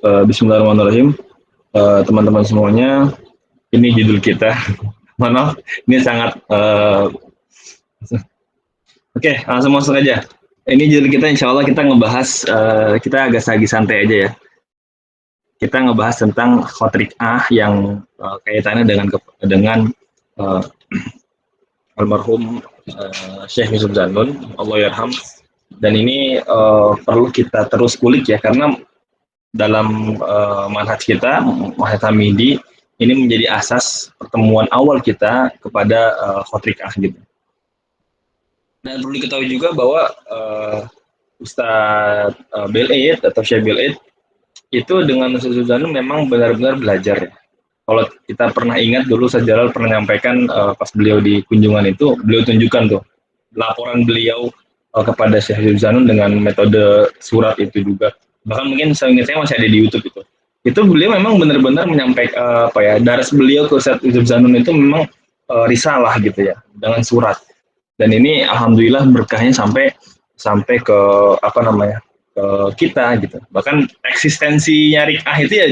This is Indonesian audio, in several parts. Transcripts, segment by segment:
Bismillahirrahmanirrahim. Teman-teman semuanya, ini judul kita. Mohon maaf, ini sangat oke, langsung masuk aja. Ini judul kita, insya Allah kita ngebahas, kita agak lagi santai aja ya. Kita ngebahas tentang khotrik yang kaitannya dengan uh, almarhum Syekh Yusuf Zanun, Allah yarham. Dan ini perlu kita terus kulik ya, karena dalam manhaj kita, manhaj Hamidi, ini menjadi asas pertemuan awal kita kepada khotrikah gitu. Dan perlu diketahui juga bahwa Ustadz Bel'id atau Syekh Bel'id itu dengan Ustadz Zanun memang benar-benar belajar ya. Kalau kita pernah ingat dulu Ustadz Jalal pernah menyampaikan pas beliau di kunjungan itu, beliau tunjukkan tuh laporan beliau kepada Syekh Zanun dengan metode surat itu juga. Bahkan mungkin saya masih ada di YouTube itu. Itu beliau memang benar-benar menyampaikan daras beliau ke Ustadz Zanun itu memang risalah gitu ya, dengan surat. Dan ini alhamdulillah berkahnya sampai ke ke kita gitu. Bahkan eksistensinya Rik'ah itu ya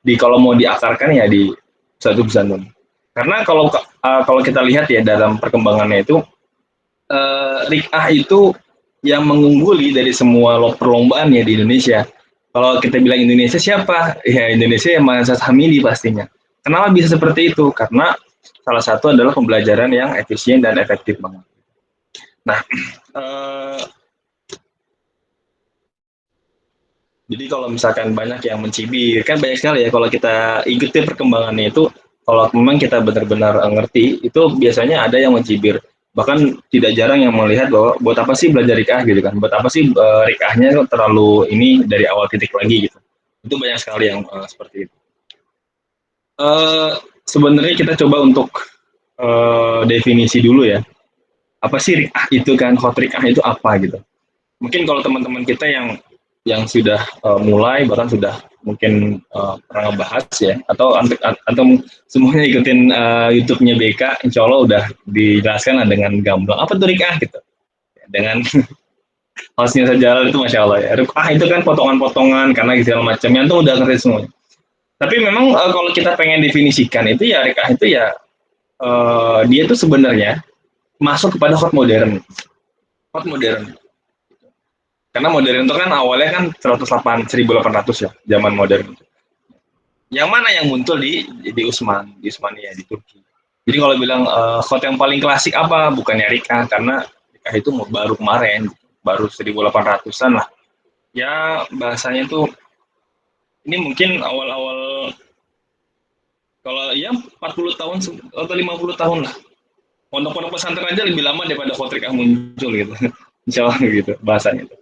di kalau mau diakarkan ya di Ustadz Zanun. Karena kalau kita lihat ya dalam perkembangannya itu Rik'ah itu yang mengungguli dari semua perlombaan ya di Indonesia. Kalau kita bilang Indonesia siapa? Ya Indonesia yang Manhaj Hamidi pastinya. Kenapa bisa seperti itu? Karena salah satu adalah pembelajaran yang efisien dan efektif banget. Nah, jadi kalau misalkan banyak yang mencibir, kan banyak sekali ya kalau kita ikuti perkembangannya itu, kalau memang kita benar-benar ngerti, itu biasanya ada yang mencibir. Bahkan tidak jarang yang melihat bahwa buat apa sih belajar rikah gitu kan, buat apa sih rikahnya terlalu ini dari awal titik lagi gitu. Itu banyak sekali yang seperti itu. Sebenarnya kita coba untuk definisi dulu ya. Apa sih rikah itu kan, khotrikah itu apa gitu. Mungkin kalau teman-teman kita yang sudah mulai bahkan sudah mungkin pernah ngebahas ya atau semuanya ikutin YouTube-nya BK, insya Allah udah dijelaskan dengan gamblang apa tuh rikah gitu dengan hostnya sejalan itu masya Allah ya. Rikah itu kan potongan-potongan karena segala macam yang tuh udah ngerti semua. Tapi memang kalau kita pengen definisikan itu ya rikah itu ya dia itu sebenarnya masuk kepada hot modern karena modern itu kan awalnya kan 1800 ya zaman modern. Yang mana yang muncul di Utsmaniyah di Turki. Jadi kalau bilang khot yang paling klasik apa? Bukannya Rikah, karena Rikah itu baru kemarin, baru 1800-an lah. Ya bahasanya tuh ini mungkin awal-awal kalau ya 40 tahun atau 50 tahun lah. Pondok-pondok pesantren aja lebih lama daripada khot Rikah muncul gitu. Insya Allah gitu bahasanya itu.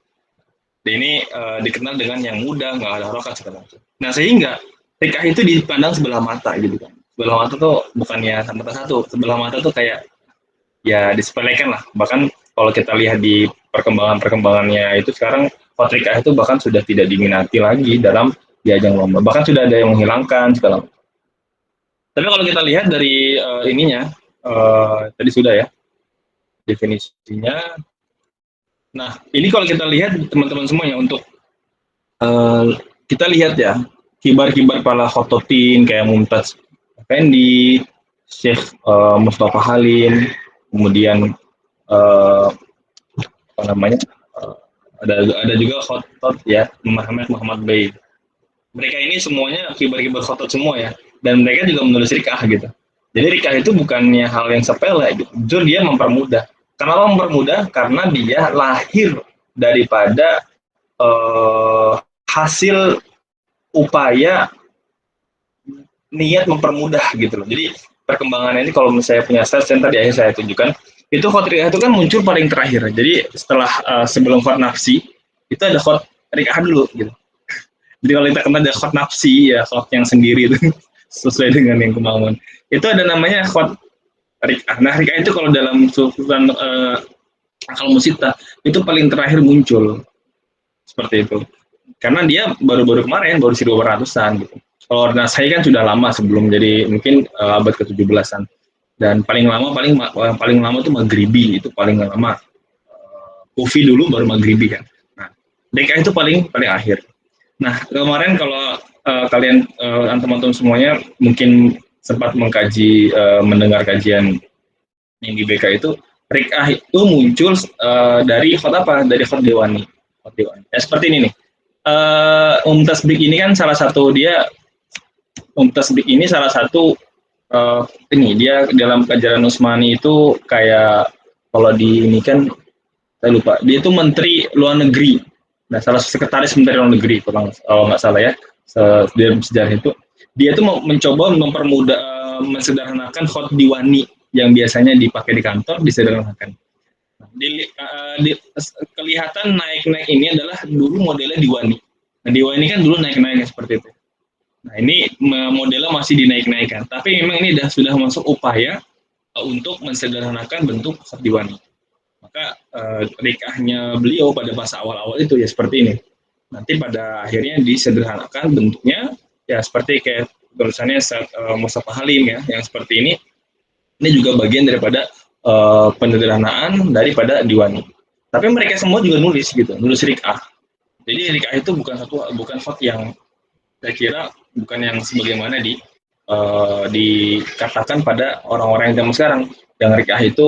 Dan ini dikenal dengan yang muda, nggak ada harokat segala macam. Nah sehingga rikah itu dipandang sebelah mata gitu kan. Sebelah mata tuh bukannya mata satu, sebelah mata tuh kayak ya disepelekan lah. Bahkan kalau kita lihat di perkembangannya itu sekarang rikah itu bahkan sudah tidak diminati lagi dalam di ajang lomba. Bahkan sudah ada yang menghilangkan segala macam. Tapi kalau kita lihat dari ininya, tadi sudah ya definisinya. Nah, ini kalau kita lihat teman-teman semuanya untuk kita lihat ya kibar-kibar para khototin kayak Mumtaz Effendi, Syekh Mustafa Halim, kemudian apa namanya ada juga khotot ya Muhammad Bey. Mereka ini semuanya kibar-kibar khotot semua ya, dan mereka juga menulis rikah gitu. Jadi rikah itu bukannya hal yang sepele gitu. Justru dia mempermudah. Kenapa mempermudah? Karena dia lahir daripada hasil upaya niat mempermudah gitu loh. Jadi perkembangannya ini kalau misalnya punya slide yang tadi saya tunjukkan, itu khot rikah itu kan muncul paling terakhir. Jadi setelah sebelum khot nafsi, itu ada khot rikah dulu gitu. Jadi kalau kita kenal ada khot nafsi ya khot yang sendiri itu sesuai dengan yang kemauan. Itu ada namanya khot rikah. Nah rikah itu kalau dalam susunan akal musita itu paling terakhir muncul seperti itu. Karena dia baru-baru kemarin, baru 1800-an gitu. Kalau Nasai kan sudah lama sebelum, jadi mungkin abad ke-17-an. Dan paling lama itu Maghribi, itu paling lama. Kufi dulu baru Maghribi kan. Nah, DKI itu paling akhir. Nah, kemarin kalau kalian teman-teman semuanya mungkin sempat mengkaji mendengar kajian yang di BK itu, Rik'ah itu muncul dari hot apa? Dari hot Dewani. Hot Dewani. Ya, seperti ini nih. Tasbih ini kan salah satu dia Tasbih ini salah satu ini dia dalam ajaran Utsmani itu kayak kalau di ini kan saya lupa dia itu menteri luar negeri. Nah, salah satu sekretaris menteri luar negeri kalau nggak salah ya dalam sejarah itu dia itu mencoba mempermudah mensederhanakan khot diwani yang biasanya dipakai di kantor disederhanakan. Kelihatan naik-naik ini adalah dulu modelnya diwani. Nah, diwani kan dulu naik-naik seperti itu. Nah, ini modelnya masih dinaik-naikkan, tapi memang ini sudah masuk upaya untuk mensederhanakan bentuk khot diwani. Maka rikahnya beliau pada masa awal-awal itu ya seperti ini. Nanti pada akhirnya disederhanakan bentuknya ya seperti kayak tulisannya Mustafa Halim ya, yang seperti ini. Ini juga bagian daripada penyederhanaan daripada diwani. Tapi mereka semua juga nulis gitu, nulis rikah. Jadi rikah itu bukan khot yang saya kira bukan yang sebagaimana dikatakan pada orang-orang yang zaman sekarang. Yang rikah itu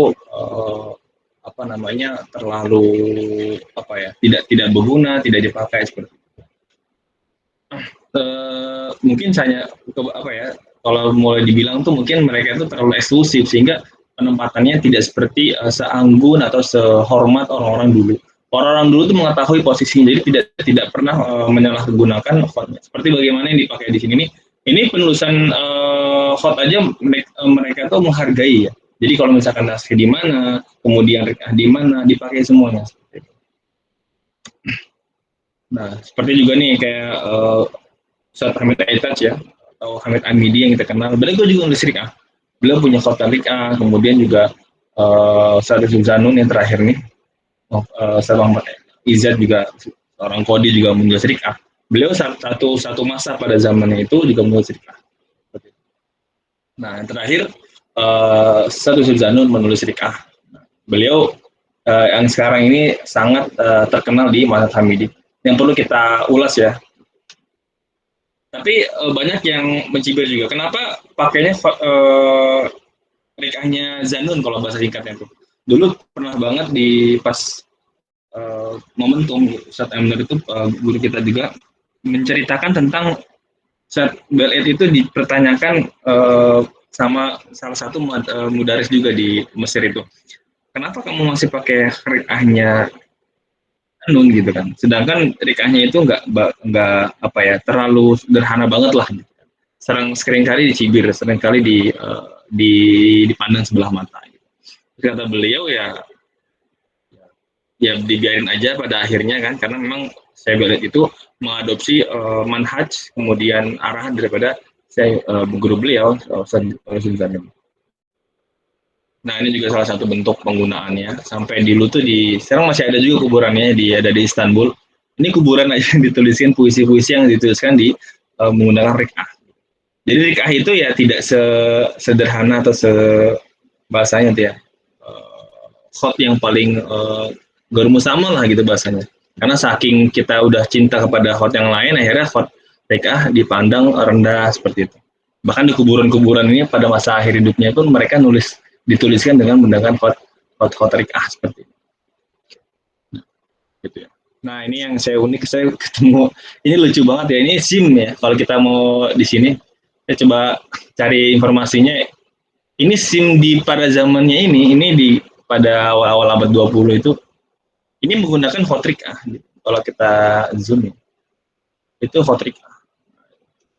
apa namanya terlalu apa ya tidak berguna, tidak dipakai seperti itu. Mungkin saya apa ya kalau mulai dibilang tuh mungkin mereka itu terlalu eksklusif sehingga penempatannya tidak seperti seanggun atau sehormat orang-orang dulu. Orang-orang dulu tuh mengetahui posisinya, jadi tidak pernah menyalahgunakan khotnya. Seperti bagaimana yang dipakai di sini nih. Ini penulisan khot aja mereka tuh menghargai ya. Jadi kalau misalkan naskah di mana, kemudian rikah di mana, dipakai semuanya. Nah, seperti juga nih kayak Ustadz Hamid Aitaj ya, atau Hamid Amidi yang kita kenal. Beliau juga nulis rikah. Beliau punya khot rikah, kemudian juga Ustadz Zanun yang terakhir nih, Ustadz Muhammad Izzat juga seorang kodi juga menulis rikah. Beliau satu masa pada zamannya itu juga menulis rikah. Nah, yang terakhir Ustadz Zanun menulis rikah. Beliau yang sekarang ini sangat terkenal di mazhab Hamidi. Yang perlu kita ulas ya. Tapi banyak yang mencibir juga. Kenapa pakainya rikahnya Zanun kalau bahasa singkatnya tuh. Dulu pernah banget di pas momentum saat Emner itu guru kita juga menceritakan tentang saat Belit itu dipertanyakan sama salah satu mudaris juga di Mesir itu. Kenapa kamu masih pakai rikahnya Nun gitu kan? Sedangkan rikahnya itu nggak apa ya terlalu sederhana banget lah. Gitu. Sering kali dicibir, sering kali dipandang sebelah mata. Gitu. Kata beliau ya dibiarin aja pada akhirnya kan karena memang saya Belit itu mengadopsi manhaj kemudian arahan daripada saya guru beliau Zanim. Nah ini juga salah satu bentuk penggunaannya sampai dulu tuh sekarang masih ada juga kuburannya ada di Istanbul. Ini kuburan aja yang dituliskan puisi-puisi yang dituliskan menggunakan rikah. Jadi rikah itu ya tidak sederhana atau bahasanya tuh ya khot yang paling garumu sama lah gitu bahasanya. Karena saking kita udah cinta kepada khot yang lain, akhirnya khot rikah dipandang rendah seperti itu. Bahkan di kuburan-kuburan ini pada masa akhir hidupnya pun mereka dituliskan dengan menggunakan khot rikah seperti itu. Gitu ya. Nah ini yang saya ketemu, ini lucu banget ya, ini SIM ya. Kalau kita mau di sini, saya coba cari informasinya. Ini SIM pada zamannya ini pada awal-awal abad 20 itu, ini menggunakan khot rikah. Gitu. Kalau kita zoom ya, itu khot rikah.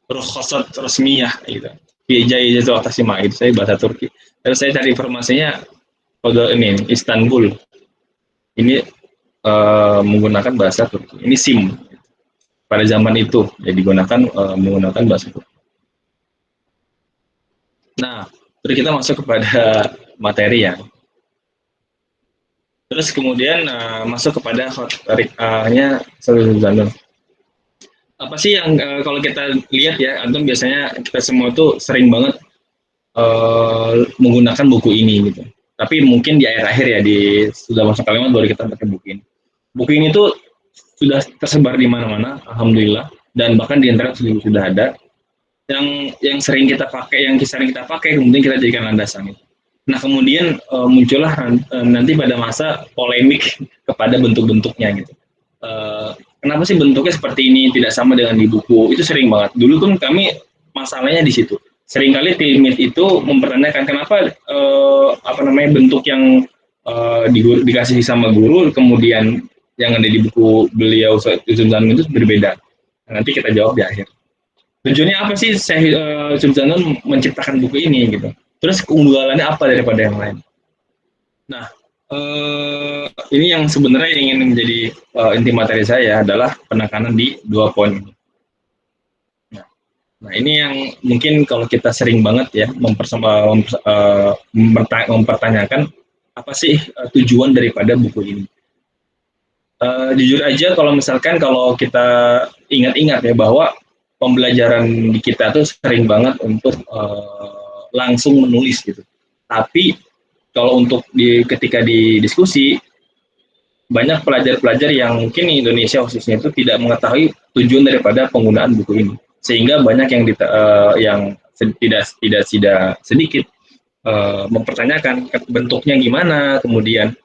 Rukhsat resmiyah gitu. Ijazah Tasimah itu saya bahasa Turki. Terus saya cari informasinya pada ini Istanbul. Ini menggunakan bahasa Turki. Ini SIM. Pada zaman itu ya digunakan menggunakan bahasa Turki. Nah, terus kita masuk kepada materi ya. Terus kemudian masuk kepada rikahnya Zanun. Apa sih yang kalau kita lihat ya, antum biasanya kita semua tuh sering banget menggunakan buku ini gitu. Tapi mungkin di akhir-akhir ya sudah masuk kalimat baru kita pakai buku ini. Buku ini tuh sudah tersebar di mana-mana, alhamdulillah. dan bahkan di internet sudah ada yang sering kita pakai, kemudian kita jadikan landasan. Nah, kemudian muncullah nanti pada masa polemik kepada bentuk-bentuknya gitu. Kenapa sih bentuknya seperti ini tidak sama dengan di buku? Itu sering banget. Dulu pun kami masalahnya di situ. Seringkali timid itu mempertanyakan kenapa bentuk yang dikasih sama guru kemudian yang ada di buku beliau Yusuf Zanun itu berbeda. Nah, nanti kita jawab di akhir. Tujuannya apa sih Yusuf Zanun menciptakan buku ini gitu? Terus keunggulannya apa daripada yang lain? Nah, ini yang sebenarnya ingin menjadi inti materi saya adalah penekanan di 2 poin. Nah, ini yang mungkin kalau kita sering banget ya mempertanyakan apa sih tujuan daripada buku ini. Jujur aja kalau kita ingat-ingat ya bahwa pembelajaran di kita tuh sering banget untuk langsung menulis gitu. Tapi kalau untuk ketika di diskusi, banyak pelajar-pelajar yang mungkin di Indonesia khususnya itu tidak mengetahui tujuan daripada penggunaan buku ini, sehingga banyak yang tidak sedikit mempertanyakan bentuknya gimana, kemudian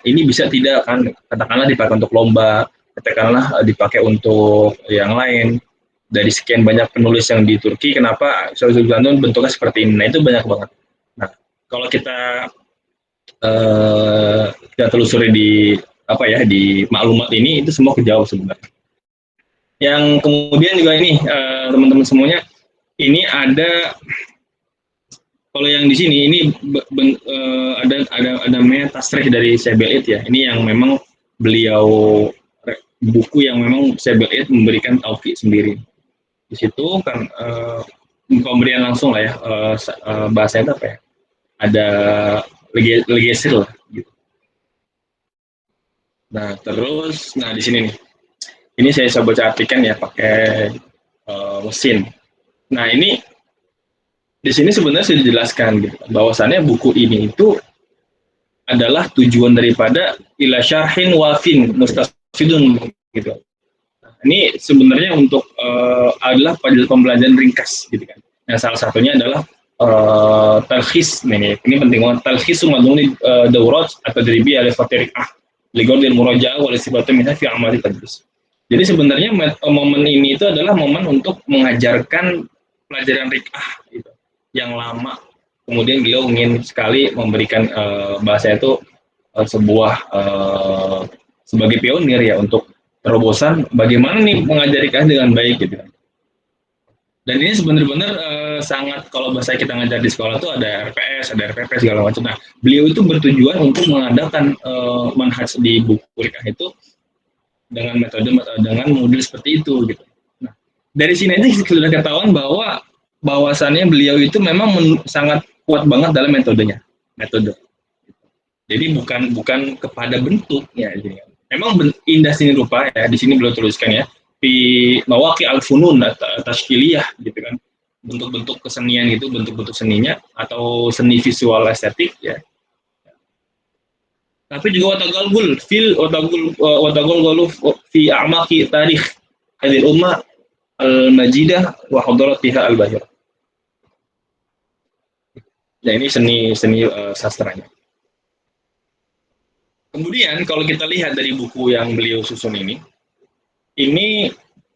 ini bisa tidak kan, katakanlah dipakai untuk lomba, katakanlah dipakai untuk yang lain. Dari sekian banyak penulis yang di Turki, kenapa Yusuf Zanun bentuknya seperti ini? Nah, itu banyak banget. Nah, kalau kita telusuri di maklumat ini, itu semua kejawab sebenarnya. Yang kemudian juga ini teman-teman semuanya, ini ada kalau yang di sini ini ada namanya tasrih dari Syekh ya. Ini yang memang beliau buku yang memang Syekh memberikan taufik sendiri. Di situ kan pemberian langsung lah ya, bahasanya apa ya? Ada legesir lah gitu. Nah, terus di sini nih. Ini saya coba artikan ya pakai mesin. Nah, ini di sini sebenarnya sudah dijelaskan gitu, bahwasannya buku ini itu adalah tujuan daripada ila syarhin wafin mustafidun gitu. Nah, ini sebenarnya untuk adalah pembelajaran ringkas gitu kan. Nah, salah satunya adalah talkhis ini penting banget, talkhis madmuni daurat atau dribi al fatirikah ligordil murajaah wal istifatu minha fi amali tadris. Jadi sebenarnya momen ini itu adalah momen untuk mengajarkan pelajaran rikah gitu, yang lama. Kemudian beliau ingin sekali memberikan bahasa itu sebuah sebagai pionir ya untuk terobosan bagaimana nih mengajari rikah dengan baik gitu. Dan ini benar-benar sangat, kalau bahasa kita ngajar di sekolah tuh ada RPS, ada RPP segala macam. Nah, beliau itu bertujuan untuk mengadakan manhaj di buku rikah itu dengan dengan model seperti itu gitu. Nah, dari sini aja sudah ketahuan bahwasannya beliau itu memang sangat kuat banget dalam metode. Jadi bukan kepada bentuknya. Memang indah sini rupa ya. Di sini beliau tuliskan ya, di mawaqi al-funun tashkiliyah gitu kan. Bentuk-bentuk kesenian itu, bentuk-bentuk seninya atau seni visual estetik ya. Tapi juga watagul fi a'maqi tarikh hadil ummah al-majidah wa hadaratiha al-bahir. Nah, ini seni sastranya. Kemudian kalau kita lihat dari buku yang beliau susun ini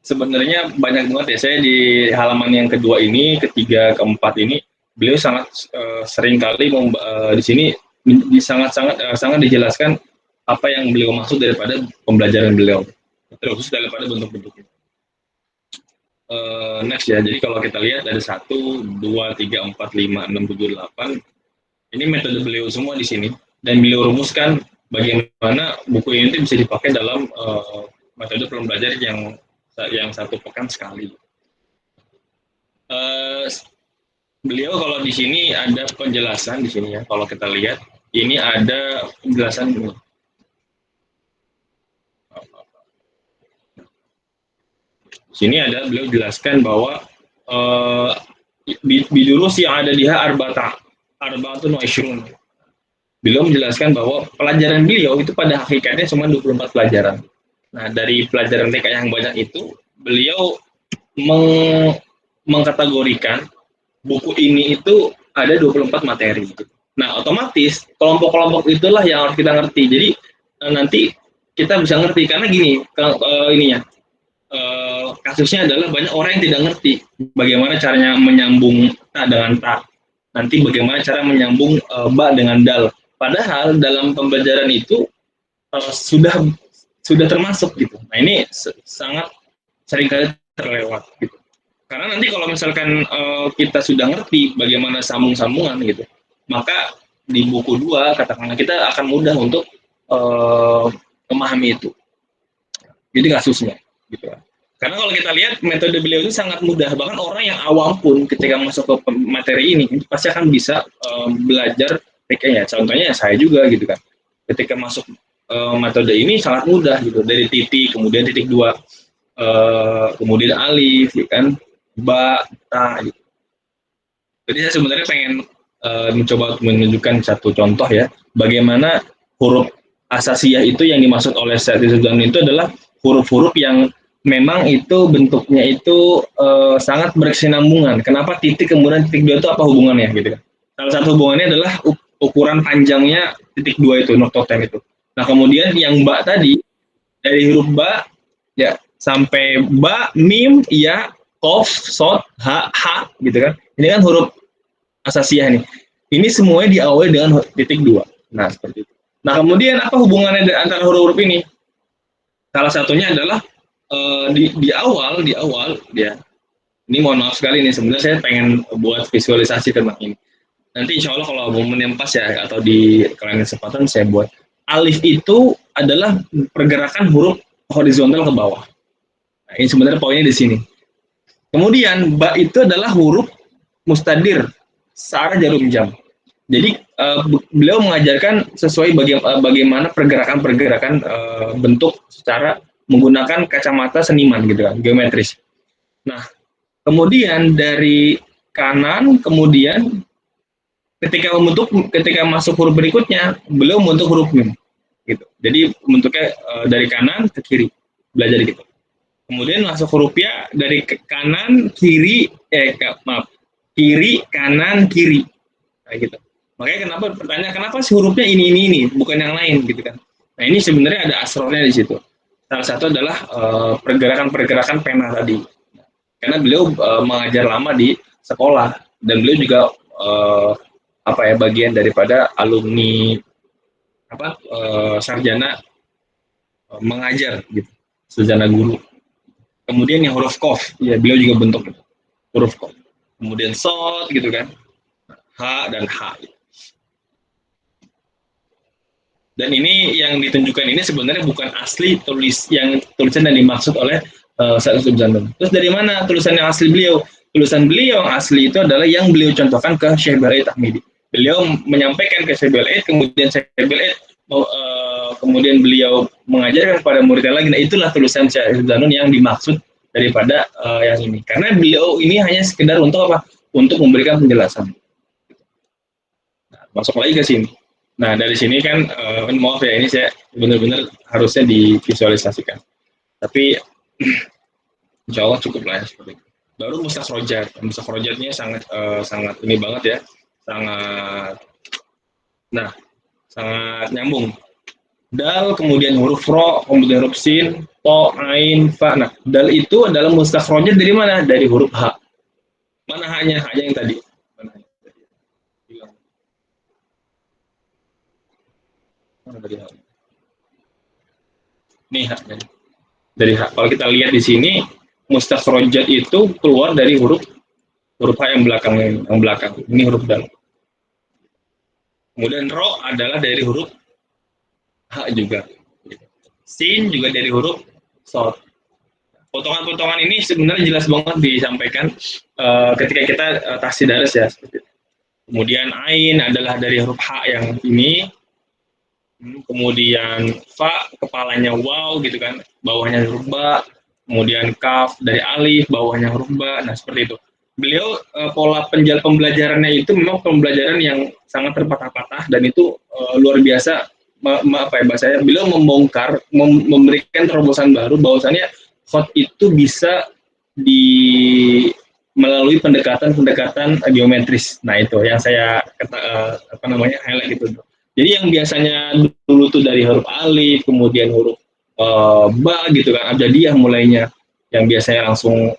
sebenarnya banyak banget ya. Saya di halaman yang kedua ini, ketiga, keempat ini, beliau sangat sering kali di sini sangat dijelaskan apa yang beliau maksud daripada pembelajaran beliau, terkhusus daripada bentuk-bentuknya. Next ya, jadi kalau kita lihat ada 1, 2, 3, 4, 5, 6, 7, 8, ini metode beliau semua di sini, dan beliau rumuskan bagaimana buku ini bisa dipakai dalam metode pembelajaran yang 1 pekan sekali. Beliau kalau di sini ada penjelasan di sini ya, kalau kita lihat ini ada penjelasan ini. Sini ada beliau jelaskan bahwa bidurus yang ada di arba'atun wa ishrun. Beliau menjelaskan bahwa pelajaran beliau itu pada hakikatnya cuma 24 pelajaran. Nah, dari pelajaran TK yang banyak itu, beliau mengkategorikan buku ini itu ada 24 materi. Nah, otomatis kelompok-kelompok itulah yang harus kita ngerti. Jadi nanti kita bisa ngerti karena gini, ininya kasusnya adalah banyak orang yang tidak ngerti bagaimana caranya menyambung ta dengan ta. Nanti bagaimana cara menyambung ba dengan dal. Padahal dalam pembelajaran itu sudah termasuk gitu. Nah, ini sangat seringkali terlewat gitu. Karena nanti kalau misalkan kita sudah ngerti bagaimana sambung-sambungan gitu, maka di buku 2 katakanlah kita akan mudah untuk memahami itu. Jadi kasusnya gitu. Karena kalau kita lihat metode beliau itu sangat mudah, bahkan orang yang awam pun ketika masuk ke materi ini pasti akan bisa belajar triknya. Contohnya saya juga gitu kan. Ketika masuk metode ini sangat mudah gitu, dari titik kemudian titik 2 kemudian alif ya kan, ba, ta gitu. Jadi saya sebenarnya pengen mencoba menunjukkan satu contoh ya, bagaimana huruf asasiyah itu yang dimaksud oleh Syed Ridwan itu adalah huruf-huruf yang memang itu bentuknya itu sangat berkesinambungan. Kenapa titik kemudian titik 2 itu apa hubungannya gitu kan? Salah satu hubungannya adalah ukuran panjangnya titik 2 itu, noktotem itu. Nah, kemudian yang ba tadi dari huruf ba ya sampai ba, mim, ya, kof, sod, ha gitu kan. Ini kan huruf asasiyah nih. Ini semuanya diawali dengan titik 2. Nah, seperti itu. Nah, kemudian apa hubungannya antara huruf-huruf ini? Salah satunya adalah di awal ya. Ini mohon maaf sekali nih, sebenarnya saya pengen buat visualisasi tentang ini. Nanti insya Allah kalau momen yang pas ya, atau di kalian kesempatan saya buat. Alif itu adalah pergerakan huruf horizontal ke bawah. Nah, ini sebenarnya poinnya di sini. Kemudian ba itu adalah huruf mustadir searah jarum jam. Jadi beliau mengajarkan sesuai bagaimana pergerakan-pergerakan bentuk secara menggunakan kacamata seniman gitu kan, geometris. Nah, kemudian dari kanan kemudian ketika masuk huruf berikutnya beliau membentuk huruf mim gitu. Jadi bentuknya dari kanan ke kiri, belajar gitu. Kemudian masuk huruf ya dari kanan kiri kiri kanan kiri. Kayak gitu. Makanya kenapa pertanyaan kenapa sih hurufnya ini bukan yang lain gitu kan. Nah, ini sebenarnya ada asrornya di situ. Salah satu adalah pergerakan-pergerakan pena tadi. Karena beliau mengajar lama di sekolah dan beliau juga bagian daripada alumni sarjana mengajar gitu. Sarjana guru. Kemudian yang huruf kof, ya beliau juga bentuk huruf kof. Kemudian sod gitu kan. H dan H. Dan ini yang ditunjukkan ini sebenarnya bukan asli tulisan yang dimaksud oleh Syed Ridwan. Terus dari mana tulisan yang asli beliau? Tulisan beliau yang asli itu adalah yang beliau contohkan ke Syekh Bal'id Ahmidi. Beliau menyampaikan ke Syekh Bal'id, kemudian Syekh Bal'id kemudian beliau mengajarkan kepada muridnya lagi. Nah, itulah tulisan Syekh Ridwan yang dimaksud daripada yang ini. Karena beliau ini hanya sekedar untuk apa? Untuk memberikan penjelasan. Nah, masuk lagi ke sini. Nah, dari sini kan, maaf ya, ini saya benar-benar harusnya divisualisasikan. Tapi, insya Allah cukup lah ya, seperti itu. Baru mustakhrajat. Mustakhrajatnya sangat ini banget ya, sangat nyambung. Dal, kemudian huruf ro, kemudian huruf sin, to, ain, fa. Nah, dal itu adalah mustakhrajat dari mana? Dari huruf ha. Mana hanya? Hanya yang tadi. Nih dari H. Kalau kita lihat di sini mustakhrajat itu keluar dari huruf H yang belakang. Ini huruf dal. Kemudian ro adalah dari huruf H juga. Sin juga dari huruf sod. Potongan-potongan ini sebenarnya jelas banget disampaikan ketika kita tahsidaris ya. Kemudian ain adalah dari huruf H yang ini. Kemudian fa kepalanya waw gitu kan, bawahnya huruf ba, kemudian kaf dari alif, bawahnya huruf ba. Nah, seperti itu. Beliau pola pembelajarannya itu memang pembelajaran yang sangat terpatah-patah dan itu luar biasa. Bahasanya beliau membongkar, memberikan terobosan baru bahwasannya khot itu bisa di melalui pendekatan-pendekatan geometris. Nah itu yang saya highlight itu. Jadi yang biasanya dulu tuh dari huruf alif, kemudian huruf ba gitu kan, abjadiyah mulainya, yang biasanya langsung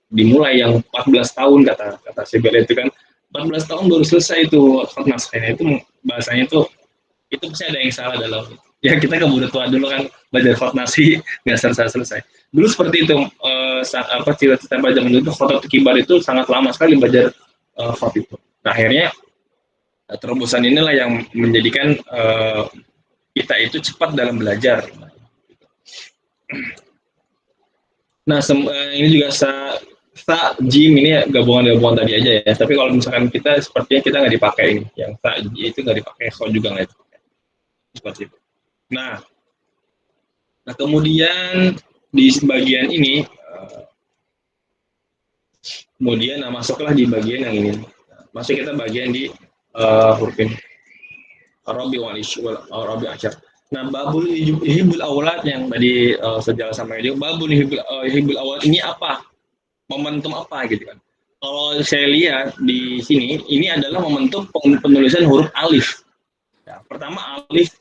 dimulai yang 14 tahun kata kata Sibel itu kan, 14 tahun baru selesai itu khot naskahnya, itu bahasanya itu pasti ada yang salah dalam, ya kita keburu tua dulu kan, belajar khot nasi nggak selesai dulu seperti itu. Cita-cita pada zaman itu khot kibar itu sangat lama sekali belajar khot itu. Nah akhirnya terobosan inilah yang menjadikan kita itu cepat dalam belajar. Nah ini juga jim ini gabungan tadi aja ya, tapi kalau misalkan kita sepertinya kita nggak dipakai ini, yang itu nggak dipakai, khot juga nggak dipakai seperti itu. Nah kemudian di bagian ini, kemudian masuklah di bagian yang ini. Masuk kita bagian di huruf ini. Arabi wal Arabi asyar. Nah, babul hibul awlat yang tadi sejalan sama dia, babul hibul awlat ini apa? Momentum apa gitu kan? Kalau saya lihat di sini, ini adalah momentum penulisan huruf alif. Ya, pertama alif,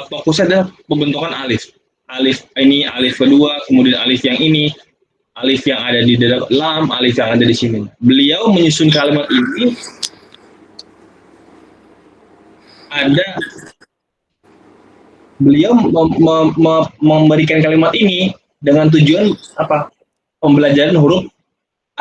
fokusnya adalah pembentukan alif. Alif ini alif kedua, kemudian alif yang ini, alif yang ada di dalam lam, alif yang ada di sini. Beliau menyusun kalimat ini ada, beliau memberikan kalimat ini dengan tujuan apa? Pembelajaran huruf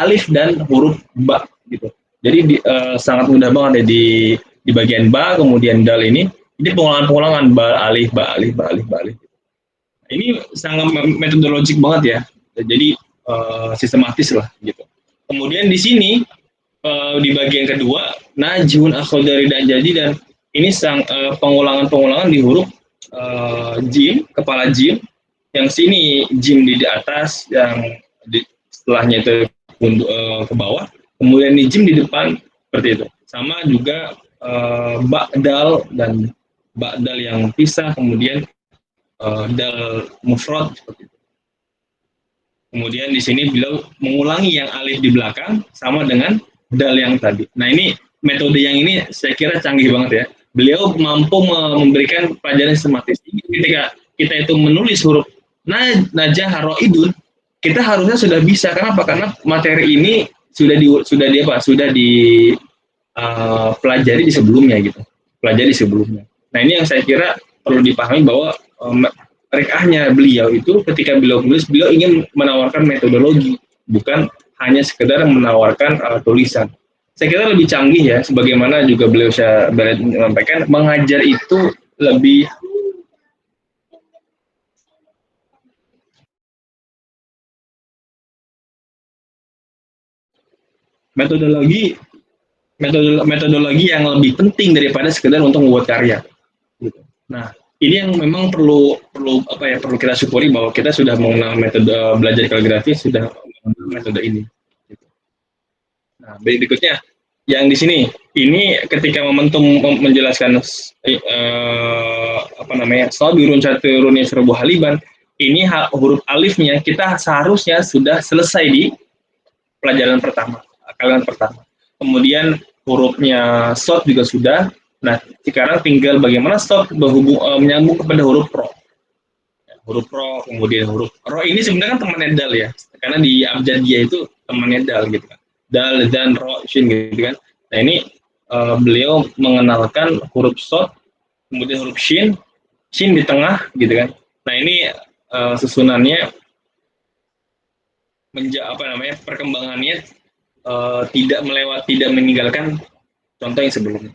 alif dan huruf ba gitu. Jadi sangat mudah banget ya di bagian ba, kemudian dal ini pengulangan-pengulangan ba alif ba alif ba alif ba alif. Ini sangat metodologik banget ya. Jadi sistematis lah gitu. Kemudian di sini di bagian kedua najun akhodari dan jadi, dan ini pengulangan-pengulangan di huruf jim, kepala jim, yang sini jim di atas, yang setelahnya itu ke bawah, kemudian di jim di depan seperti itu. Sama juga ba'dal dan ba'dal yang pisah, kemudian dal mufrad seperti itu. Kemudian di sini beliau mengulangi yang alif di belakang sama dengan dal yang tadi. Nah ini metode yang ini saya kira canggih banget ya. Beliau mampu memberikan pelajaran sistematis. Ketika kita itu menulis huruf najah haroidun, kita harusnya sudah bisa. Kenapa? Karena materi ini sudah pelajari di sebelumnya gitu. Pelajari sebelumnya. Nah ini yang saya kira perlu dipahami bahwa rekahnya beliau itu ketika beliau menulis, beliau ingin menawarkan metodologi, bukan hanya sekedar menawarkan tulisan. Saya kira lebih canggih ya, sebagaimana juga beliau saya menyampaikan, mengajar itu lebih metodologi yang lebih penting daripada sekedar untuk membuat karya. Nah, ini yang memang perlu kita syukuri bahwa kita sudah mengenal metode belajar kaligrafi, sudah mengenal metode ini. Nah, berikutnya yang di sini, ini ketika momentum menjelaskan sabirun caturun yasrubu haliban, ini huruf alifnya kita seharusnya sudah selesai di pelajaran pertama, kalian pertama. Kemudian hurufnya short juga sudah. Nah, sekarang tinggal bagaimana short menyambung kepada huruf ro. Huruf ro, kemudian huruf ro ini sebenarnya kan temannya dal ya, karena di abjadiyah itu temannya dal gitu kan. Dal dan ro shin gitu kan. Nah ini beliau mengenalkan huruf short, kemudian huruf shin di tengah gitu kan. Nah ini susunannya perkembangannya tidak meninggalkan contoh yang sebelumnya.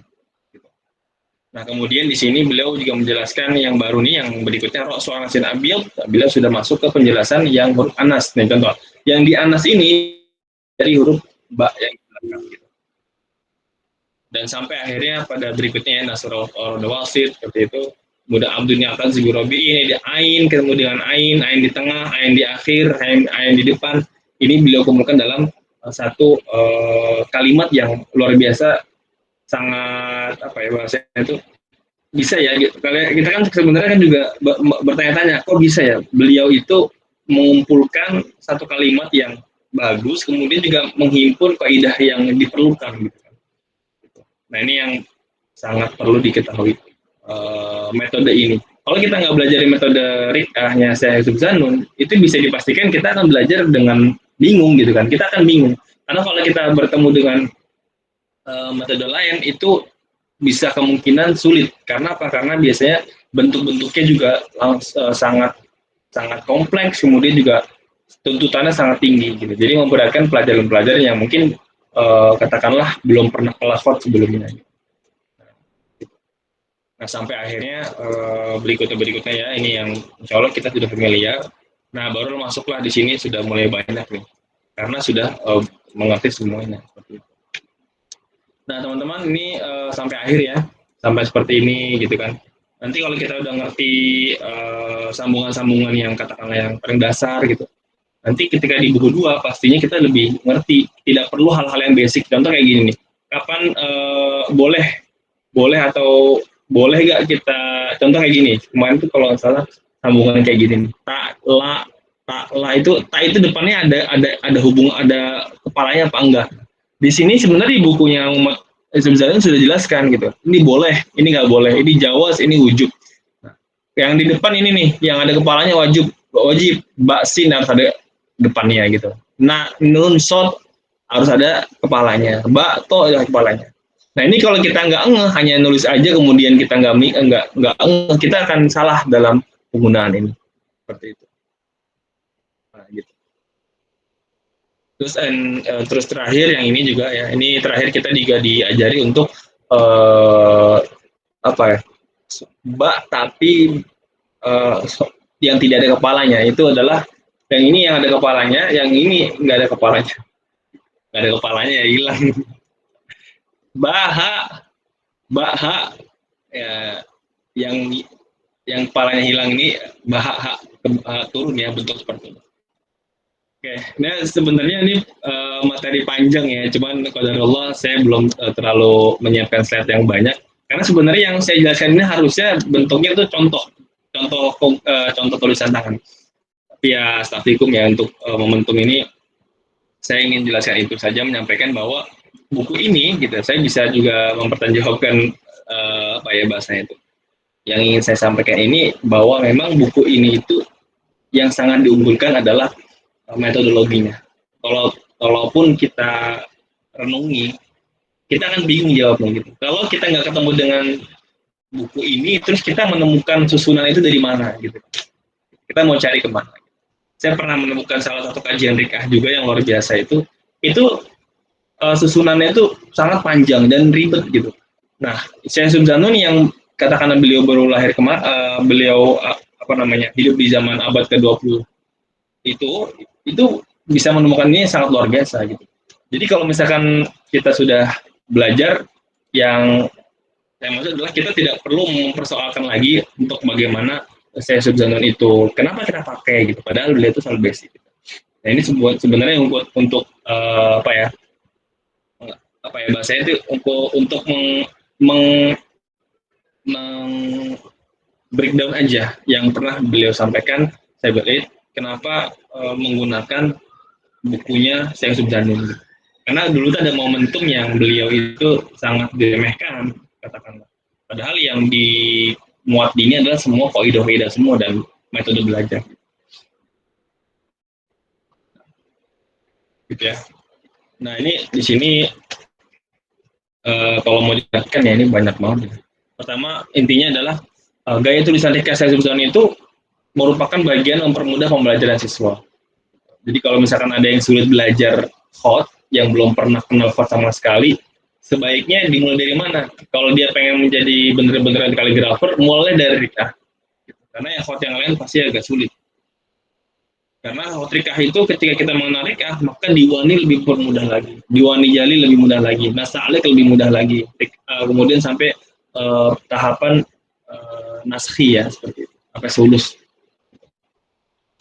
Nah kemudian di sini beliau juga menjelaskan yang baru nih, yang berikutnya Rasul Anasin Abil, beliau sudah masuk ke penjelasan yang huruf anas. Nih contoh, yang di anas ini dari huruf ba yang belakang gitu. Dan sampai akhirnya pada berikutnya Nasrul Wasit seperti itu. Kemudian Abdulnya akan Zigurobi ini di ain, kemudian ain di tengah, ain di akhir, ain di depan. Ini beliau kumpulkan dalam satu kalimat yang luar biasa, sangat bahasanya itu bisa ya. Kita kan sebenarnya kan juga bertanya-tanya, kok bisa ya beliau itu mengumpulkan satu kalimat yang bagus, kemudian juga menghimpun kaidah yang diperlukan gitu kan. Nah ini yang sangat perlu diketahui metode ini. Kalau kita nggak belajar metode rikahnya Syekh Yusuf Zanun, itu bisa dipastikan kita akan belajar dengan bingung gitu kan. Kita akan bingung. Karena kalau kita bertemu dengan metode lain itu bisa kemungkinan sulit. Karena apa? Karena biasanya bentuk-bentuknya juga sangat sangat kompleks, kemudian juga tuntutannya sangat tinggi gitu. Jadi memberatkan pelajaran-pelajaran yang mungkin katakanlah belum pernah kelafat sebelumnya. Nah sampai akhirnya berikutnya ya ini yang insya Allah kita sudah familiar. Nah baru masuklah di sini sudah mulai banyak nih karena sudah mengerti semuanya. Nah teman-teman ini sampai akhir ya, sampai seperti ini gitu kan. Nanti kalau kita udah ngerti sambungan-sambungan yang katakanlah yang paling dasar gitu, nanti ketika di buku 2 pastinya kita lebih ngerti, tidak perlu hal-hal yang basic. Contoh kayak gini nih, kapan boleh atau boleh gak kita, contoh kayak gini, kemarin tuh kalau nggak salah sambungan kayak gini nih, tak la itu depannya ada hubung, ada kepalanya apa enggak. Di sini sebenarnya di bukunya Muhammad Zubzalin sudah jelaskan gitu, ini boleh, ini nggak boleh, ini jawaz, ini wujub. Nah, yang di depan ini nih, yang ada kepalanya wajib, baksin harus ada depannya gitu. Nah, nun sod harus ada kepalanya, to ada kepalanya. Nah ini kalau kita nggak hanya nulis aja kemudian kita nggak kita akan salah dalam penggunaan ini seperti itu. Nah, gitu. Terus terakhir yang ini juga ya, ini terakhir kita juga diajari untuk apa ya, tapi yang tidak ada kepalanya itu adalah yang ini yang ada kepalanya, yang ini nggak ada kepalanya, nggak ada kepalanya ya hilang. Baha ya, yang kepalanya hilang ini baha turun ya bentuk seperti ini. Oke, nah sebenarnya ini materi panjang ya, cuman qadarullah saya belum terlalu menyiapkan slide yang banyak karena sebenarnya yang saya jelaskan ini harusnya bentuknya itu contoh tulisan tangan. Tapi ya astaghfirullahaladzim ya untuk momentum ini saya ingin jelaskan itu saja, menyampaikan bahwa buku ini gitu saya bisa juga mempertanggungjawabkan apa ya bahasanya itu. Yang ingin saya sampaikan ini bahwa memang buku ini itu yang sangat diunggulkan adalah metodologinya. Kalaupun kita renungi, kita akan bingung jawabnya gitu. Kalau kita nggak ketemu dengan buku ini, terus kita menemukan susunan itu dari mana gitu. Kita mau cari kemana? Saya pernah menemukan salah satu kajian rikah juga yang luar biasa itu susunannya itu sangat panjang dan ribet gitu. Nah, Syekh Yusuf Zanun yang katakanlah beliau baru lahir beliau hidup di zaman abad ke-20 itu bisa menemukan ini sangat luar biasa gitu. Jadi kalau misalkan kita sudah belajar, yang saya maksud adalah kita tidak perlu mempersoalkan lagi untuk bagaimana Syekh Yusuf Zanun itu kenapa kita pakai gitu, padahal beliau itu sangat basic gitu. Nah ini sebenarnya untuk bahasanya itu untuk breakdown aja yang pernah beliau sampaikan. Saya balik kenapa menggunakan bukunya Syekh Yusuf Zanun, karena dulu ada momentum yang beliau itu sangat diremehkan katakanlah, padahal yang dimuat di ini adalah semua kaidah semua dan metode belajar gitu ya. Nah ini di sini kalau mau dijelaskan ya ini banyak banget. Pertama intinya adalah gaya tulisan rikah Syekh Yusuf Zanun itu merupakan bagian mempermudah pembelajaran siswa. Jadi kalau misalkan ada yang sulit belajar khot, yang belum pernah kenal khot sama sekali, sebaiknya dimulai dari mana? Kalau dia pengen menjadi bener-bener kaligrafer, mulai dari rikah. Karena yang khot yang lain pasti agak sulit. Karena khot rikah itu ketika kita mengenal rikah, maka diwani lebih permudah lagi. Diwani jali lebih mudah lagi. Nasa'alik lebih mudah lagi. Kemudian sampai tahapan naskhi ya, seperti itu. Sampai sulus.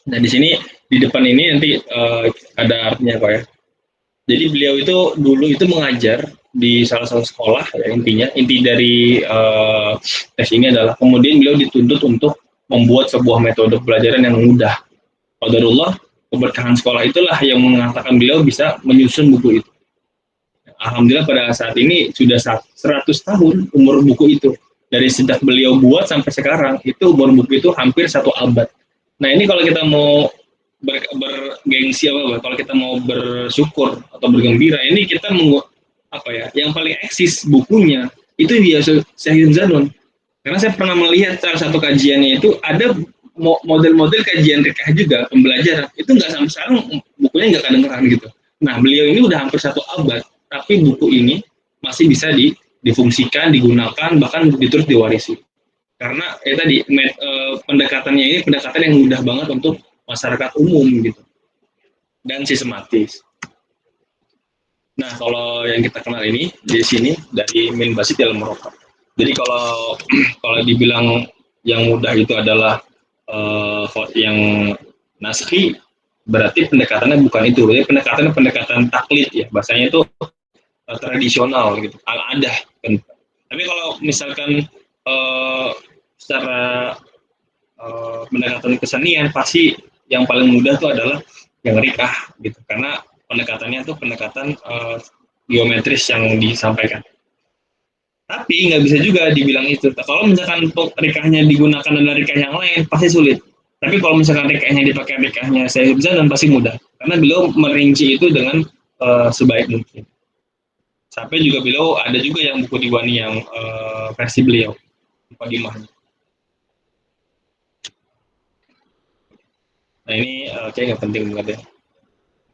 Nah di sini di depan ini nanti ada artinya kok ya. Jadi beliau itu dulu itu mengajar di salah satu sekolah ya, inti dari tes ini adalah kemudian beliau dituntut untuk membuat sebuah metode pelajaran yang mudah. Qadarullah, keberkahan sekolah itulah yang mengatakan beliau bisa menyusun buku itu. Alhamdulillah pada saat ini sudah 100 tahun umur buku itu. Dari sejak beliau buat sampai sekarang, itu umur buku itu hampir 1 abad. Nah ini kalau kita mau bergengsi apa, kalau kita mau bersyukur atau bergembira, ini kita apa ya, yang paling eksis bukunya itu dia Syekh Zanun. Karena saya pernah melihat salah satu kajiannya itu ada model-model kajian rekah juga, pembelajaran. Itu nggak sampai sekarang bukunya nggak kedengeran gitu. Nah, beliau ini udah hampir 1 abad, tapi buku ini masih bisa difungsikan, digunakan, bahkan terus diwarisi. Karena tadi pendekatannya ini pendekatan yang mudah banget untuk masyarakat umum gitu dan sistematis. Nah, kalau yang kita kenal ini di sini dari min basit dalam merokok. Jadi kalau kalau dibilang yang mudah itu adalah yang naskhi, berarti pendekatannya bukan itu. Jadi pendekatan taklid ya, bahasanya itu tradisional gitu, al-adah kan. Tapi kalau misalkan secara pendekatan kesenian, pasti yang paling mudah itu adalah yang rikah gitu, karena pendekatannya itu pendekatan geometris yang disampaikan. Tapi nggak bisa juga dibilang itu. Kalau misalkan rikahnya digunakan dengan rikah yang lain, pasti sulit. Tapi kalau misalkan rikahnya dipakai rikahnya saya bisa dan pasti mudah. Karena beliau merinci itu dengan sebaik mungkin. Sampai juga beliau ada juga yang buku diwani yang versi beliau, Mukadimahnya. Nah ini kayaknya nggak penting banget ya.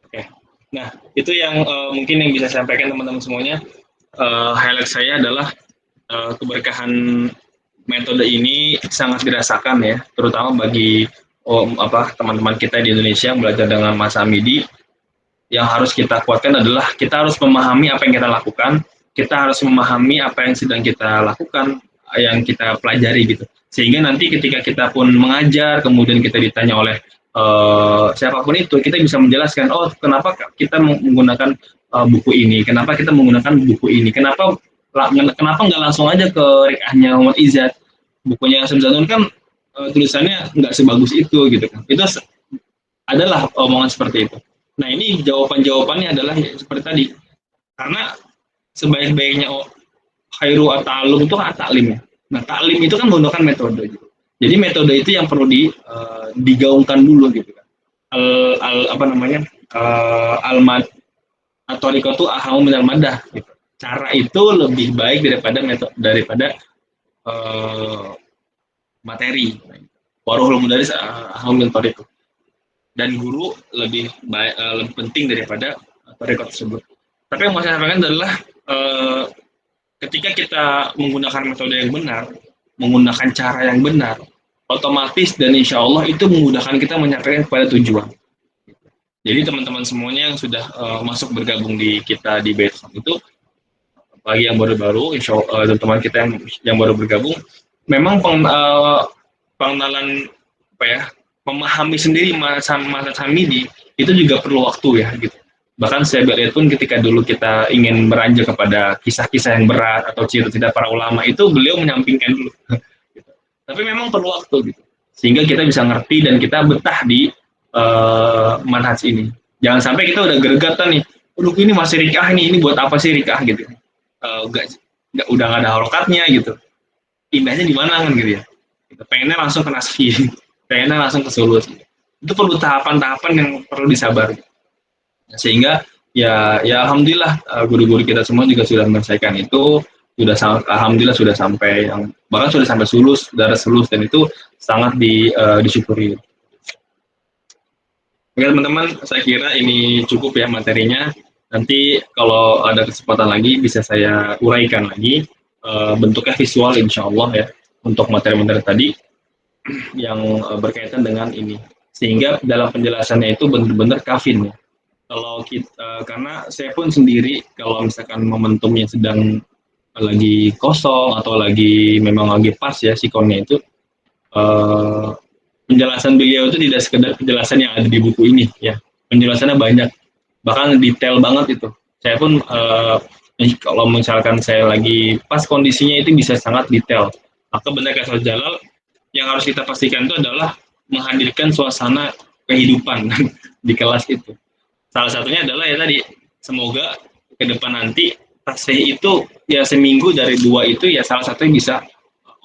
Oke. Nah itu yang mungkin yang bisa saya sampaikan teman-teman semuanya. Highlight saya adalah keberkahan metode ini sangat dirasakan ya, terutama bagi teman-teman kita di Indonesia yang belajar dengan Mas Hamidi. Yang harus kita kuatkan adalah kita harus memahami apa yang kita lakukan, kita harus memahami apa yang sedang kita lakukan, yang kita pelajari gitu. Sehingga nanti ketika kita pun mengajar, kemudian kita ditanya oleh siapapun itu, kita bisa menjelaskan, oh kenapa kita menggunakan buku ini, kenapa kita menggunakan buku ini, kenapa nggak langsung aja ke rikahnya Muhammad Izzat, bukunya Syekh Zanun kan tulisannya nggak sebagus itu gitu kan. Itu adalah omongan seperti itu. Nah ini jawabannya adalah seperti tadi, karena sebaik-baiknya khairu at-ta'allum itu kan at-ta'lim ya. Nah ta'lim itu kan menggunakan metode gitu. Jadi metode itu yang perlu digaungkan dulu gitu kan. Apa namanya, al-mad atau itu ahamu minal madah gitu. Cara itu lebih baik daripada materi. Waruhul mudaris ahamu min tariq. Dan guru lebih lebih penting daripada tariq tersebut. Tapi yang mau saya sampaikan adalah ketika kita menggunakan metode yang benar, menggunakan cara yang benar, otomatis dan insya Allah itu memudahkan kita menyampaikan kepada tujuan. Jadi teman-teman semuanya yang sudah masuk bergabung di kita di Baitul itu, bagi yang baru-baru, insya Allah teman-teman kita yang baru bergabung, memang pengenalan apa ya, memahami sendiri mazhab Hamidi itu juga perlu waktu ya gitu. Bahkan saya lihat pun ketika dulu kita ingin beranjak kepada kisah-kisah yang berat atau cerita-cerita para ulama itu beliau menyampingkan dulu. Tapi memang perlu waktu gitu. Sehingga kita bisa ngerti dan kita betah di manhaj ini. Jangan sampai kita udah gergatan nih, aduh ini masih rikah ini buat apa sih rikah gitu. Udah nggak ada harokatnya gitu. Indahnya di mana kan gitu ya. Kita pengennya langsung ke nasfi, pengennya langsung ke sulus. Itu perlu tahapan-tahapan yang perlu disabar. Sehingga ya alhamdulillah guru-guru kita semua juga sudah menyelesaikan itu, alhamdulillah sudah sampai yang bahkan sudah sampai sulus, darah sulus, dan itu sangat disyukuri. Oke teman-teman, saya kira ini cukup ya materinya. Nanti kalau ada kesempatan lagi bisa saya uraikan lagi bentuknya visual insya Allah ya untuk materi-materi tadi yang berkaitan dengan ini. Sehingga dalam penjelasannya itu benar-benar kafin ya. Kalau kita, karena saya pun sendiri kalau misalkan momentumnya sedang lagi kosong atau memang lagi pas ya sikonnya itu, penjelasan beliau itu tidak sekedar penjelasan yang ada di buku ini ya, penjelasannya banyak, bahkan detail banget itu. Saya pun kalau misalkan saya lagi pas kondisinya itu bisa sangat detail. Maka benar kata Jalal, yang harus kita pastikan itu adalah menghadirkan suasana kehidupan di kelas itu. Salah satunya adalah ya tadi, semoga ke depan nanti tasbih itu ya seminggu dari 2 itu ya salah satunya bisa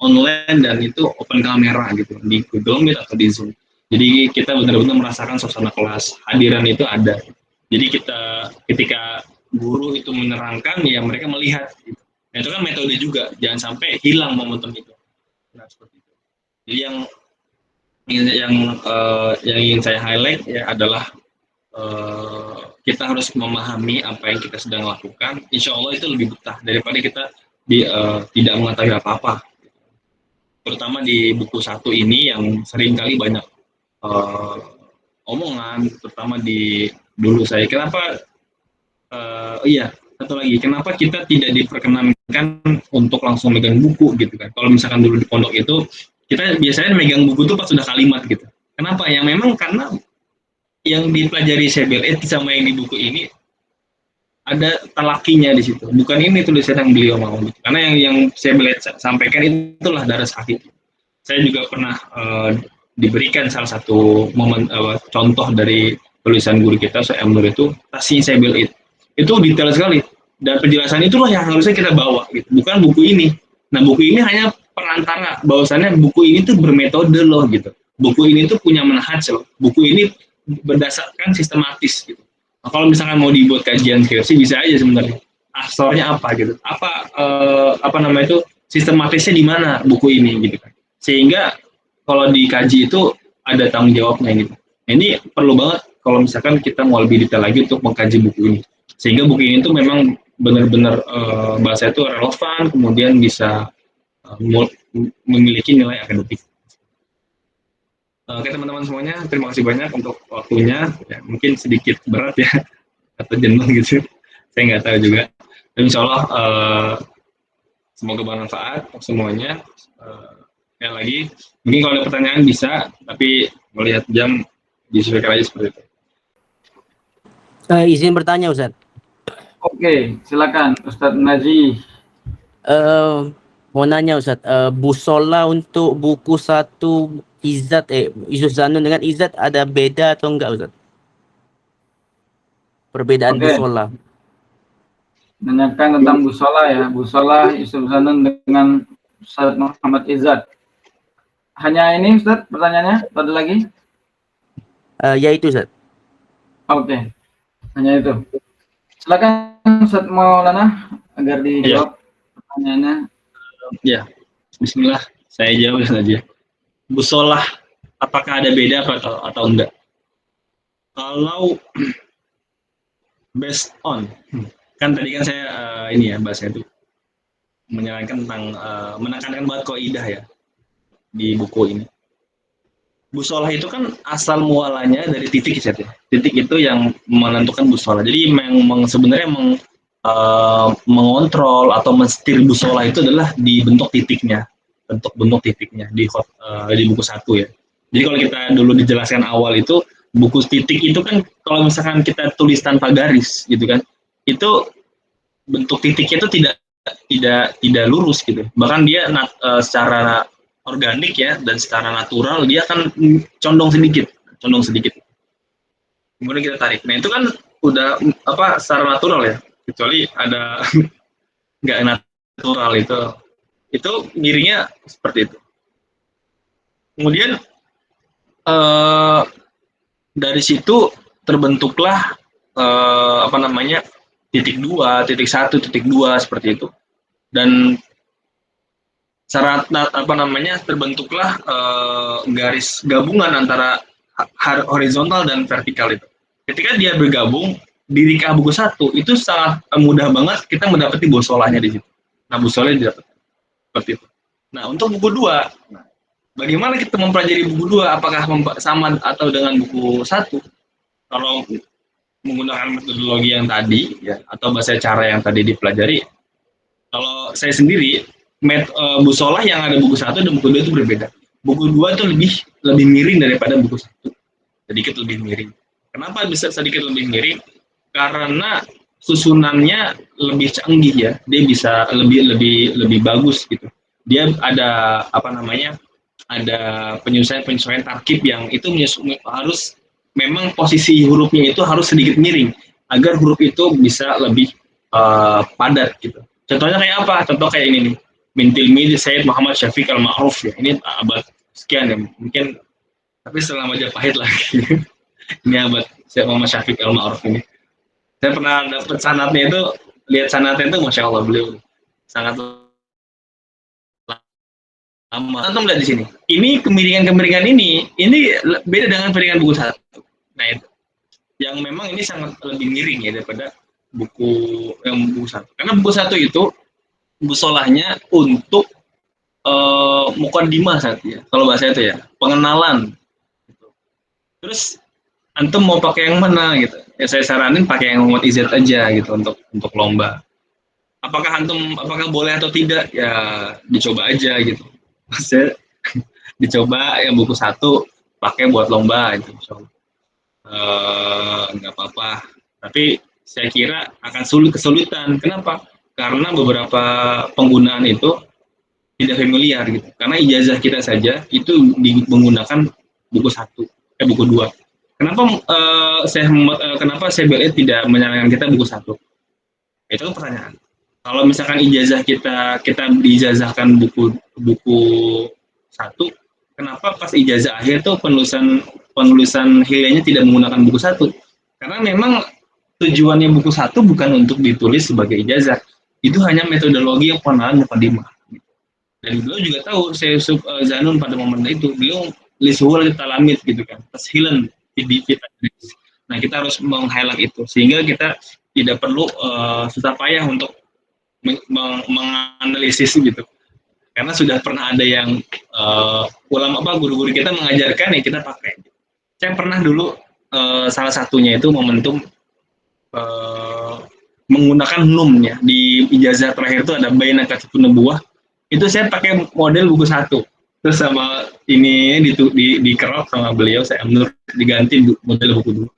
online dan itu open kamera gitu di Google Meet atau di Zoom. Jadi kita benar-benar merasakan suasana kelas, hadiran itu ada. Jadi kita ketika guru itu menerangkan ya mereka melihat gitu. Nah, itu kan metode juga, jangan sampai hilang momentum itu. Nah, seperti itu. Jadi yang ingin saya highlight ya adalah kita harus memahami apa yang kita sedang lakukan. Insya Allah itu lebih betah daripada kita tidak mengetahui apa-apa. Terutama di buku satu ini yang sering kali banyak uh, omongan, terutama di dulu saya. Kenapa? Iya, satu lagi. Kenapa kita tidak diperkenankan untuk langsung megang buku gitu kan? Kalau misalkan dulu di pondok itu kita biasanya megang buku itu pas sudah kalimat gitu. Kenapa? Ya memang karena yang dipelajari CBLE sama yang di buku ini ada talakinya di situ. Bukan ini tulisan yang beliau mau. Gitu. Karena yang saya sampaikan itulah darah sakit. Saya juga pernah diberikan salah satu momen contoh dari tulisan guru kita, saya Nur itu tasih CBLE. Itu detail sekali. Dan penjelasan itulah yang harusnya kita bawa. Gitu. Bukan buku ini. Nah buku ini hanya perantara. Bahwasannya buku ini tuh bermetode loh gitu. Buku ini tuh punya manhaj loh. Buku ini berdasarkan sistematis gitu. Nah, kalau misalkan mau dibuat kajian skripsi bisa aja sebenarnya. Assalnya apa gitu? Apa namanya itu sistematisnya di mana buku ini gitu kan. Sehingga kalau dikaji itu ada tanggung jawabnya gitu. Nah, ini perlu banget kalau misalkan kita mau lebih detail lagi untuk mengkaji buku ini. Sehingga buku ini tuh memang benar-benar bahasa itu relevan, kemudian bisa memiliki nilai akademik. Oke teman-teman semuanya, terima kasih banyak untuk waktunya. Ya, mungkin sedikit berat ya, atau jenuh gitu. Saya nggak tahu juga. Dan insya Allah semoga bermanfaat untuk semuanya. Ya lagi, mungkin kalau ada pertanyaan bisa, tapi melihat jam disesuaikan aja seperti itu. Izin bertanya Ustaz. Oke, silakan Ustadz Naji. Mau nanya Ustaz, busola untuk buku 1 Izzat Yusuf Zanun dengan Izzat ada beda atau enggak Ustaz? Perbedaan busola. Menanyakan tentang busola ya, busola Yusuf Zanun dengan Ustaz Muhammad Izzat. Hanya ini Ustaz pertanyaannya, ada lagi? Ya itu Ustaz. Oke, hanya itu. Silakan Ustaz Maulana agar dijawab pertanyaannya. Ya, Bismillah, saya jawab saja. Busolah, apakah ada beda atau enggak? Kalau based on, kan tadi kan saya ini ya bahasanya itu menyarankan tentang menekankan banget kaidah ya di buku ini. Busolah itu kan asal mualanya dari titik ya. Titik itu yang menentukan busolah. Jadi memang sebenarnya mengontrol atau mensetir busolah itu adalah di bentuk titiknya di buku 1 ya. Jadi kalau kita dulu dijelaskan awal itu buku titik itu kan kalau misalkan kita tulis tanpa garis gitu kan, itu bentuk titiknya itu tidak lurus gitu. Bahkan dia secara organik ya dan secara natural dia akan condong sedikit. Kemudian kita tarik. Nah itu kan udah secara natural ya. Kecuali ada nggak natural itu miringnya seperti itu. Kemudian dari situ terbentuklah titik 2, titik 1, titik 2 seperti itu. Dan terbentuklah garis gabungan antara horizontal dan vertikal itu. Ketika dia bergabung di rikah buku 1 itu sangat mudah banget kita mendapati busolahnya di situ. Nah, busolahnya didapat seperti itu. Nah, untuk buku 2, bagaimana kita mempelajari buku 2? Apakah sama atau dengan buku 1? Kalau menggunakan metodologi yang tadi ya atau bahasa cara yang tadi dipelajari, kalau saya sendiri busolah yang ada buku 1 dan buku 2 itu berbeda. Buku 2 itu lebih miring daripada buku 1. Sedikit lebih miring. Kenapa bisa sedikit lebih miring? Karena susunannya lebih canggih ya, dia bisa lebih bagus gitu. Dia ada ada penyesuaian tarkib yang itu harus memang posisi hurufnya itu harus sedikit miring agar huruf itu bisa lebih padat gitu. Contohnya kayak apa? Contoh kayak ini nih. Min tilmidzi Sayyid Muhammad Syafiq Al-Ma'ruf ya. Ini abad sekian ya. Mungkin tapi setelah Majapahit lagi. Ini abad Sayyid Muhammad Syafiq Al-Ma'ruf ini. Saya pernah dapat sanatnya itu, lihat sanatnya itu Masya Allah beliau sangat lama. Antum lihat di sini. Ini kemiringan-kemiringan ini beda dengan kemiringan buku satu. Nah itu, yang memang ini sangat lebih miring ya daripada buku yang buku satu. Karena buku satu itu busolahnya untuk mukaddimah saat ya. Kalau bahasa itu ya, pengenalan. Terus antum mau pakai yang mana gitu? Ya saya saranin pakai yang Muhammad Izzat aja gitu untuk lomba. Apakah boleh atau tidak? Ya dicoba aja gitu. Saya dicoba yang buku satu pakai buat lomba gitu. Nggak apa-apa. Tapi saya kira akan kesulitan. Kenapa? Karena beberapa penggunaan itu tidak familiar gitu. Karena ijazah kita saja itu menggunakan buku satu, buku dua. Kenapa saya tidak menyarankan kita buku satu? Itu pertanyaan. Kalau misalkan ijazah kita diijazahkan buku satu, kenapa pas ijazah akhir tuh penulisan hilayahnya tidak menggunakan buku satu? Karena memang tujuannya buku satu bukan untuk ditulis sebagai ijazah, itu hanya metodologi yang pengenalan mukadimah. Dan beliau juga tahu saya Zanun pada momen itu beliau lisuhul talamid gitu kan, tashilan di kita. Nah kita harus meng-highlight itu sehingga kita tidak perlu susah payah untuk menganalisis gitu. Karena sudah pernah ada yang guru-guru kita mengajarkan ya kita pakai. Saya pernah dulu salah satunya itu momentum menggunakan numnya di ijazah terakhir itu ada baina katibun nubuwah. Itu saya pakai model buku satu. Terus sama ini di kerok sama beliau saya menurut diganti model buku dua.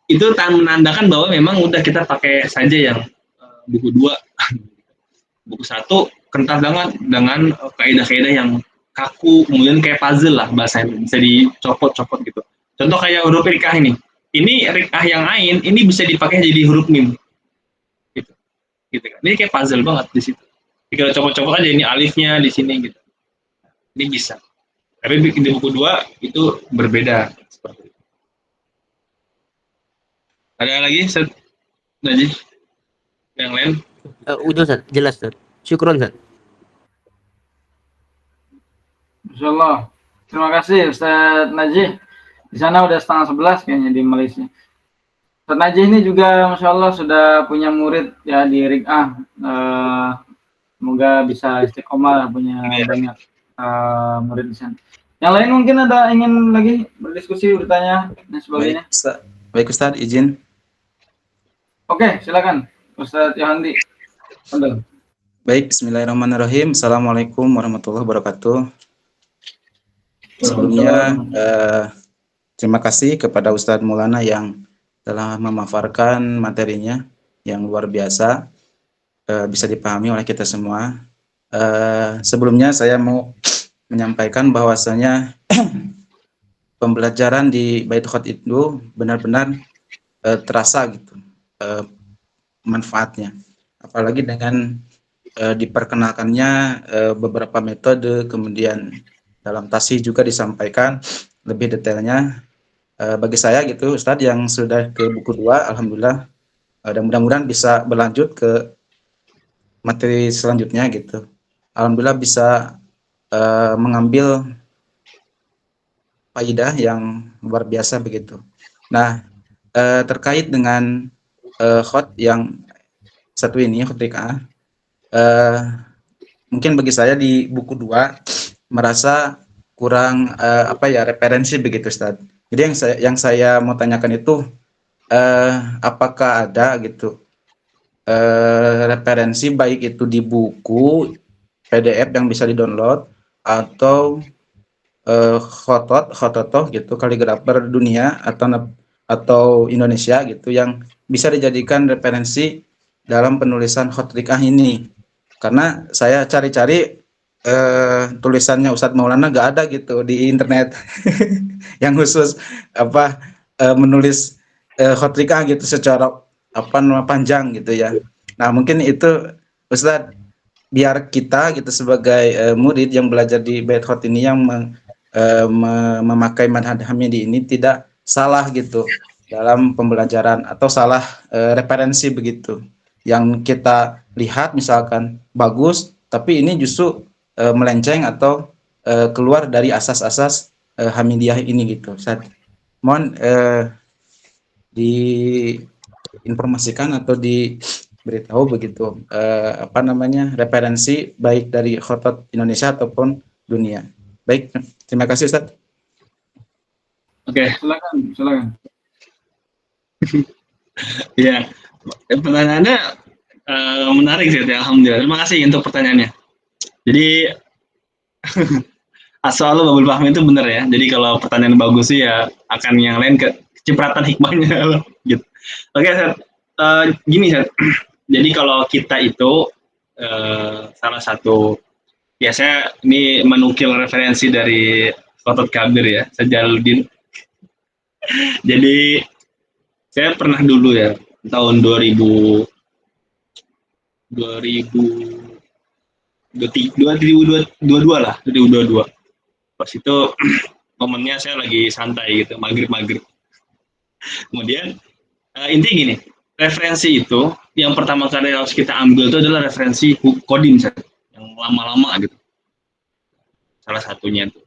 Itu menandakan bahwa memang udah kita pakai saja yang buku dua. Buku satu kental banget dengan kaidah-kaidah yang kaku, kemudian kayak puzzle lah bahasanya, bisa dicopot-copot gitu. Contoh kayak huruf rikah ini. Ini rikah yang ain, ini bisa dipakai jadi huruf mim. Gitu kan. Ini kayak puzzle banget di situ. Tinggal copot-copot aja ini alifnya di sini gitu. Ini bisa. Tapi di buku dua itu berbeda seperti itu. Ada lagi, Ustaz Najih? Yang lain? Udah Ustaz, jelas Ustaz. Syukron Ustaz. Insyaallah. Terima kasih Ustaz Najih. Di sana udah 10:30 kayaknya di Malaysia. Ustaz Najih ini juga Masya Allah sudah punya murid ya di Rik'ah. Semoga bisa istiqomah punya banyak murid di sana. Yang lain mungkin ada ingin lagi berdiskusi, bertanya dan sebagainya. Baik Ustaz, izin. Oke, silakan Ustaz Yohandi. Baik, bismillahirrahmanirrahim. Assalamualaikum warahmatullahi wabarakatuh. Sebelumnya terima kasih kepada Ustadz Maulana yang telah memaparkan materinya yang luar biasa, bisa dipahami oleh kita semua. Sebelumnya saya mau menyampaikan bahwasanya pembelajaran di Bait Khot itu benar-benar terasa gitu manfaatnya, apalagi dengan diperkenalkannya beberapa metode, kemudian dalam tasih juga disampaikan lebih detailnya. Bagi saya gitu Ustadz yang sudah ke buku 2, alhamdulillah, dan mudah-mudahan bisa berlanjut ke materi selanjutnya gitu. Alhamdulillah bisa mengambil faidah yang luar biasa begitu. Nah, terkait dengan khot yang satu ini, khot rik'ah, mungkin bagi saya di buku 2 merasa kurang referensi begitu Ustaz. Jadi yang saya mau tanyakan itu apakah ada gitu referensi baik itu di buku PDF yang bisa di-download atau khototoh gitu, kaligrafer dunia atau Indonesia gitu yang bisa dijadikan referensi dalam penulisan khot rik'ah ini. Karena saya cari-cari tulisannya Ustadz Maulana gak ada gitu di internet. yang khusus apa menulis khotrikah gitu secara apa nama panjang gitu ya. Nah mungkin itu Ustadz, biar kita gitu sebagai murid yang belajar di Bait Khot ini yang memakai manhaj Hamidi ini tidak salah gitu dalam pembelajaran atau salah referensi begitu. Yang kita lihat misalkan bagus, tapi ini justru melenceng atau keluar dari asas-asas Hamidiyah ini gitu. Ustadz, mohon diinformasikan atau diberitahu begitu apa namanya referensi baik dari Khotot Indonesia ataupun dunia. Baik, terima kasih Ustaz. Oke, Silakan. ya, pertanyaannya menarik sih, ya. Alhamdulillah. Terima kasih untuk pertanyaannya. Jadi asal lo Babul Fahmi itu benar ya. Jadi kalau pertanyaan bagus sih ya akan yang lain kecipratan hikmahnya gitu. Oke, Seth. Gini, Seth. Jadi kalau kita itu salah satu ya saya ini menukil referensi dari Khotot Kabir ya, Sejaluddin. Jadi saya pernah dulu ya tahun 2022 lah, 2022. Pas itu momennya saya lagi santai gitu, maghrib. Kemudian intinya gini, referensi itu yang pertama kali harus kita ambil itu adalah referensi Kodim yang lama-lama gitu. Salah satunya itu.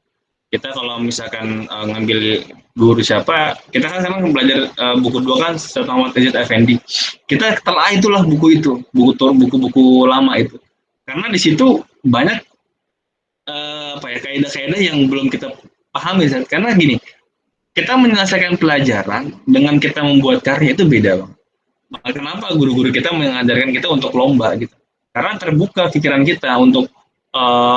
Kita kalau misalkan ngambil guru siapa, kita kan sekarang belajar buku 2 kan Ustaz Muhammad Izz Effendi. Kita telah itulah buku itu, buku-buku lama itu. Karena di situ banyak kaidah-kaidah yang belum kita pahami. Karena gini, kita menyelesaikan pelajaran dengan kita membuat karya itu beda, Bang. Kenapa guru-guru kita mengajarkan kita untuk lomba gitu? Karena terbuka pikiran kita untuk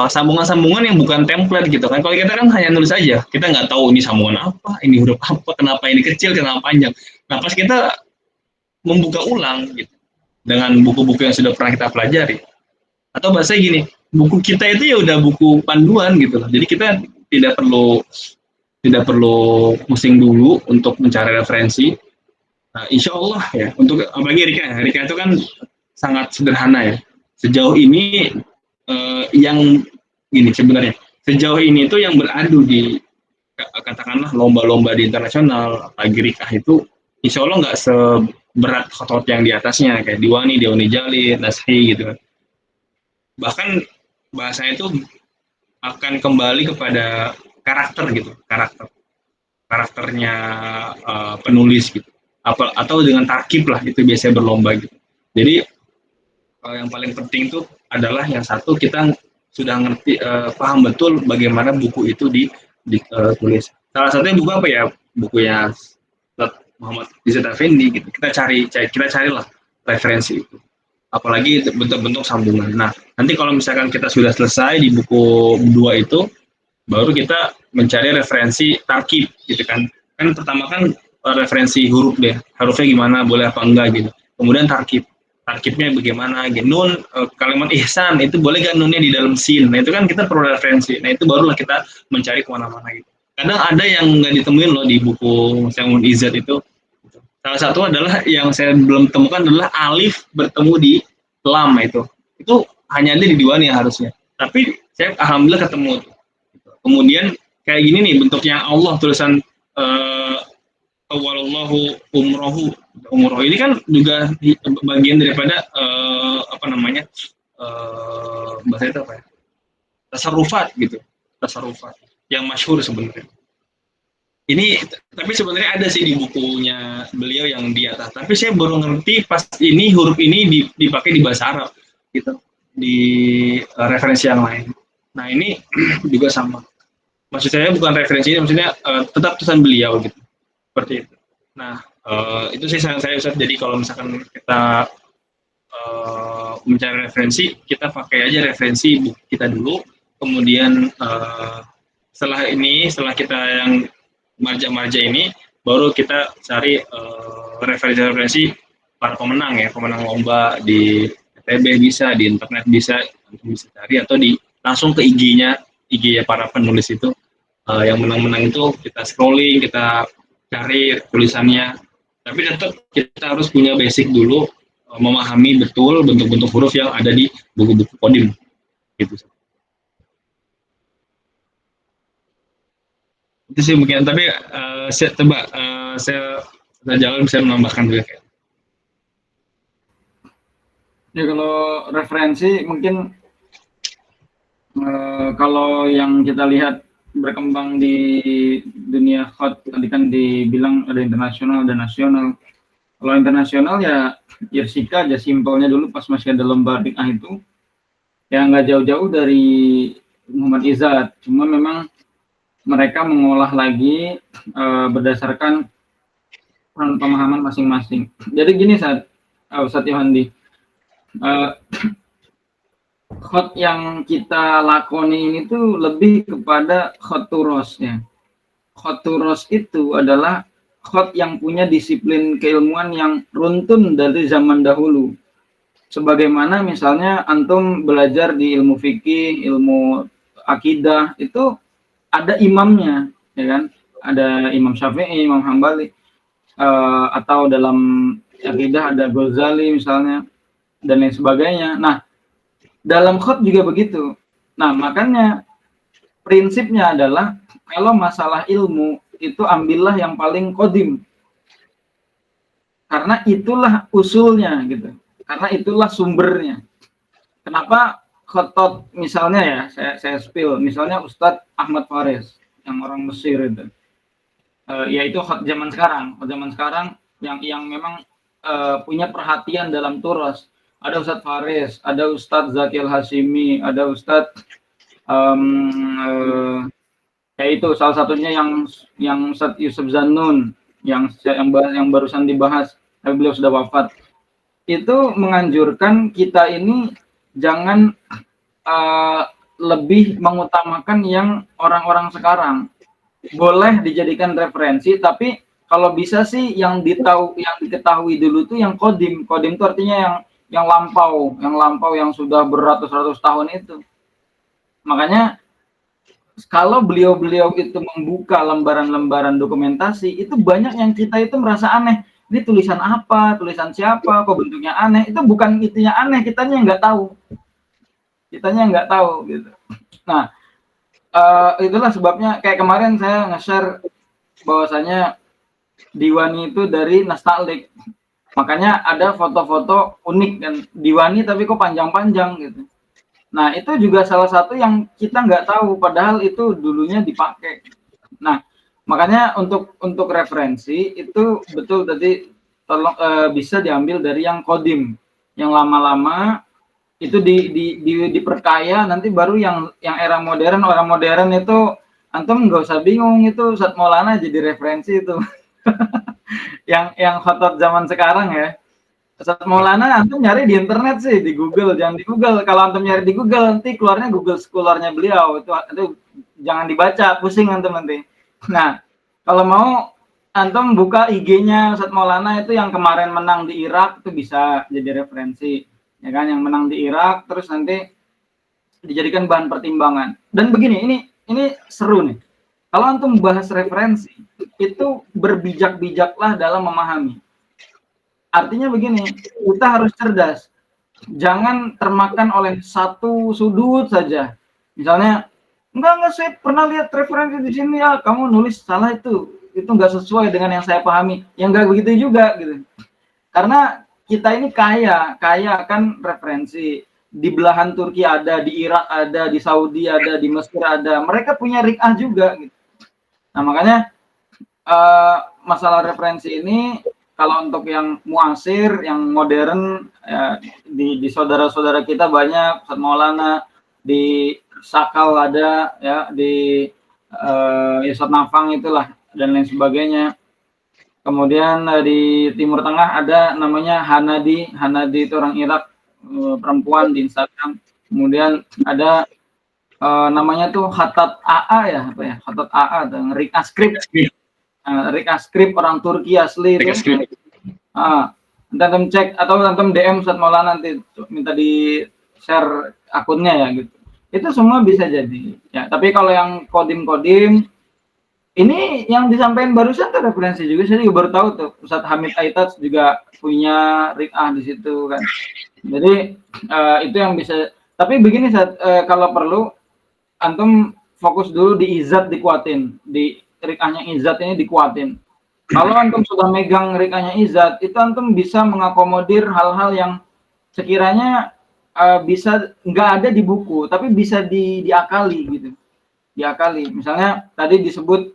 sambungan-sambungan yang bukan template gitu kan. Kalau kita kan hanya nulis aja, kita nggak tahu ini sambungan apa, ini huruf apa, kenapa ini kecil, kenapa panjang. Nah pas kita membuka ulang gitu dengan buku-buku yang sudah pernah kita pelajari, atau bahasa gini, buku kita itu ya udah buku panduan gitu loh. Jadi kita tidak perlu pusing dulu untuk mencari referensi. Nah, insya Allah ya, untuk apalagi Rika itu kan sangat sederhana ya. Sejauh ini yang gini sebenarnya, sejauh ini itu yang beradu di katakanlah lomba-lomba di internasional, apalagi Rika itu, insya Allah nggak seberat Khotot yang di atasnya kayak Diwani, Deoni Jalil, Nashi gitu kan. Bahkan bahasanya itu akan kembali kepada karakter gitu, karakternya penulis gitu, atau dengan tarkib lah itu biasanya berlomba gitu. Jadi yang paling penting itu adalah yang satu kita sudah ngerti paham betul bagaimana buku itu ditulis. Salah satunya buku apa ya? Bukunya Muhammad Izz Effendi gitu. Kita carilah referensi itu. Apalagi bentuk-bentuk sambungan. Nah, nanti kalau misalkan kita sudah selesai di buku 2 itu, baru kita mencari referensi tarkib gitu kan. Kan pertama kan referensi huruf deh, hurufnya gimana, boleh apa enggak gitu. Kemudian tarkibnya bagaimana gitu. Nun, kalimat ihsan itu boleh gak nunnya di dalam sin. Nah itu kan kita perlu referensi. Nah itu barulah kita mencari kemana-mana gitu. Kadang ada yang nggak ditemuin loh di buku Muhammad Izz itu. Salah satu adalah yang saya belum temukan adalah alif bertemu di lam itu. Itu hanya ada di Diwani harusnya. Tapi saya alhamdulillah ketemu. Kemudian kayak gini nih bentuknya Allah, tulisan awalullahu umrohu ini kan juga bagian daripada bahasa itu apa ya, tasarrufat gitu, tasarrufat yang masyhur sebenarnya. Ini tapi sebenarnya ada sih di bukunya beliau yang di atas, tapi saya baru ngerti pas ini huruf ini dipakai di bahasa Arab gitu, di referensi yang lain. Nah ini juga sama, maksud saya bukan referensi, maksudnya tetap tulisan beliau gitu, seperti itu. Nah itu sih saran saya Ustaz. Jadi kalau misalkan kita mencari referensi, kita pakai aja referensi buku kita dulu, kemudian setelah kita yang marja ini, baru kita cari referensi para pemenang lomba di ITB bisa, di internet bisa cari, atau langsung ke IG-nya para penulis itu yang menang-menang itu kita scrolling, kita cari tulisannya. Tapi tetap kita harus punya basic dulu, memahami betul bentuk-bentuk huruf yang ada di buku-buku kodim gitu. Itu sih mungkin, tapi saya coba saya jalan bisa menambahkan juga. Ya kalau referensi mungkin kalau yang kita lihat berkembang di dunia hot, tadi kan dibilang ada internasional dan nasional. Kalau internasional ya Yersika aja simpelnya dulu pas masih ada lomba Riqah itu, ya nggak jauh-jauh dari Muhammad Izzat. Cuma memang mereka mengolah lagi berdasarkan pemahaman masing-masing. Jadi gini Ustadz Yohandi, khot yang kita lakoni ini tuh lebih kepada khoturos ya. Khoturos itu adalah khot yang punya disiplin keilmuan yang runtun dari zaman dahulu. Sebagaimana misalnya antum belajar di ilmu fikih, ilmu akidah, itu ada imamnya, ya kan? Ada Imam Syafi'i, Imam Hambali, atau dalam akidah ada Ghazali misalnya, dan lain sebagainya. Nah, dalam khot juga begitu. Nah, makanya prinsipnya adalah kalau masalah ilmu itu ambillah yang paling kodim. Karena itulah usulnya gitu. Karena itulah sumbernya. Kenapa khotot misalnya ya, saya spill, misalnya Ustadz Ahmad Faris yang orang Mesir itu. Yaitu khot zaman sekarang. Khot zaman sekarang yang memang punya perhatian dalam turas. Ada Ustadz Faris, ada Ustadz Zakil Hashimi, ada Ustadz yaitu salah satunya yang Ustadz Yusuf Zannun yang barusan dibahas, tapi beliau sudah wafat. Itu menganjurkan kita ini jangan lebih mengutamakan yang orang-orang sekarang. Boleh dijadikan referensi, tapi kalau bisa sih yang diketahui dulu tuh yang kodim. Kodim itu artinya yang lampau yang sudah beratus-ratus tahun itu. Makanya kalau beliau-beliau itu membuka lembaran-lembaran dokumentasi, itu banyak yang kita itu merasa aneh. Ini tulisan apa? Tulisan siapa? Kok bentuknya aneh? Itu bukan itunya aneh, kitanya nggak tahu. Gitu. Nah, itulah sebabnya kayak kemarin saya nge-share bahwasanya Diwani itu dari Nasta'lik. Makanya ada foto-foto unik dan Diwani tapi kok panjang-panjang gitu. Nah, itu juga salah satu yang kita nggak tahu, padahal itu dulunya dipakai. Nah, makanya untuk referensi itu betul tadi bisa diambil dari yang kodim, yang lama-lama itu diperkaya, nanti baru yang era modern. Orang modern itu antum nggak usah bingung, itu Ustadz Maulana jadi referensi itu. yang khotot zaman sekarang ya. Ustadz Maulana antum nyari di internet sih, di Google, jangan di Google. Kalau antum nyari di Google nanti keluarnya Google Scholar-nya beliau, itu jangan dibaca, pusing antum nanti. Nah, kalau mau antum buka IG-nya Ustadz Maulana itu yang kemarin menang di Irak, itu bisa jadi referensi. Ya kan, yang menang di Irak terus nanti dijadikan bahan pertimbangan. Dan begini, ini seru nih. Kalau antum bahas referensi, itu berbijak-bijaklah dalam memahami. Artinya begini, kita harus cerdas. Jangan termakan oleh satu sudut saja. Misalnya, enggak saya pernah lihat referensi di sini ya, kamu nulis salah itu enggak sesuai dengan yang saya pahami. Yang enggak begitu juga gitu. Karena kita ini kaya kan referensi. Di belahan Turki ada, di Irak ada, di Saudi ada, di Mesir ada. Mereka punya Riqah juga gitu. Nah, makanya masalah referensi ini kalau untuk yang muasir, yang modern, ya, di saudara-saudara kita banyak, Ustadz Maulana, di Sakal ada, ya, di Ustadz Nafang itulah, dan lain sebagainya. Kemudian di Timur Tengah ada namanya Hanadi itu orang Irak, perempuan di Instagram. Kemudian ada namanya tuh Khatat AA ya, apa ya? Khatat AA, Riqah Script orang Turki asli itu. Antum cek atau antum DM Ustadz Maulana nanti minta di share akunnya ya gitu. Itu semua bisa jadi. Ya, tapi kalau yang kodim Ini yang disampaikan barusan tuh referensi juga, saya juga baru tahu tuh. Ustadz Hamid Aitats juga punya Rik'ah di situ kan. Jadi itu yang bisa. Tapi begini Ustadz, kalau perlu antum fokus dulu di izat dikuatin, di Rik'ahnya izat ini dikuatin. Kalau antum sudah megang Rik'ahnya izat, itu antum bisa mengakomodir hal-hal yang sekiranya bisa nggak ada di buku, tapi bisa diakali gitu. Diakali. Misalnya tadi disebut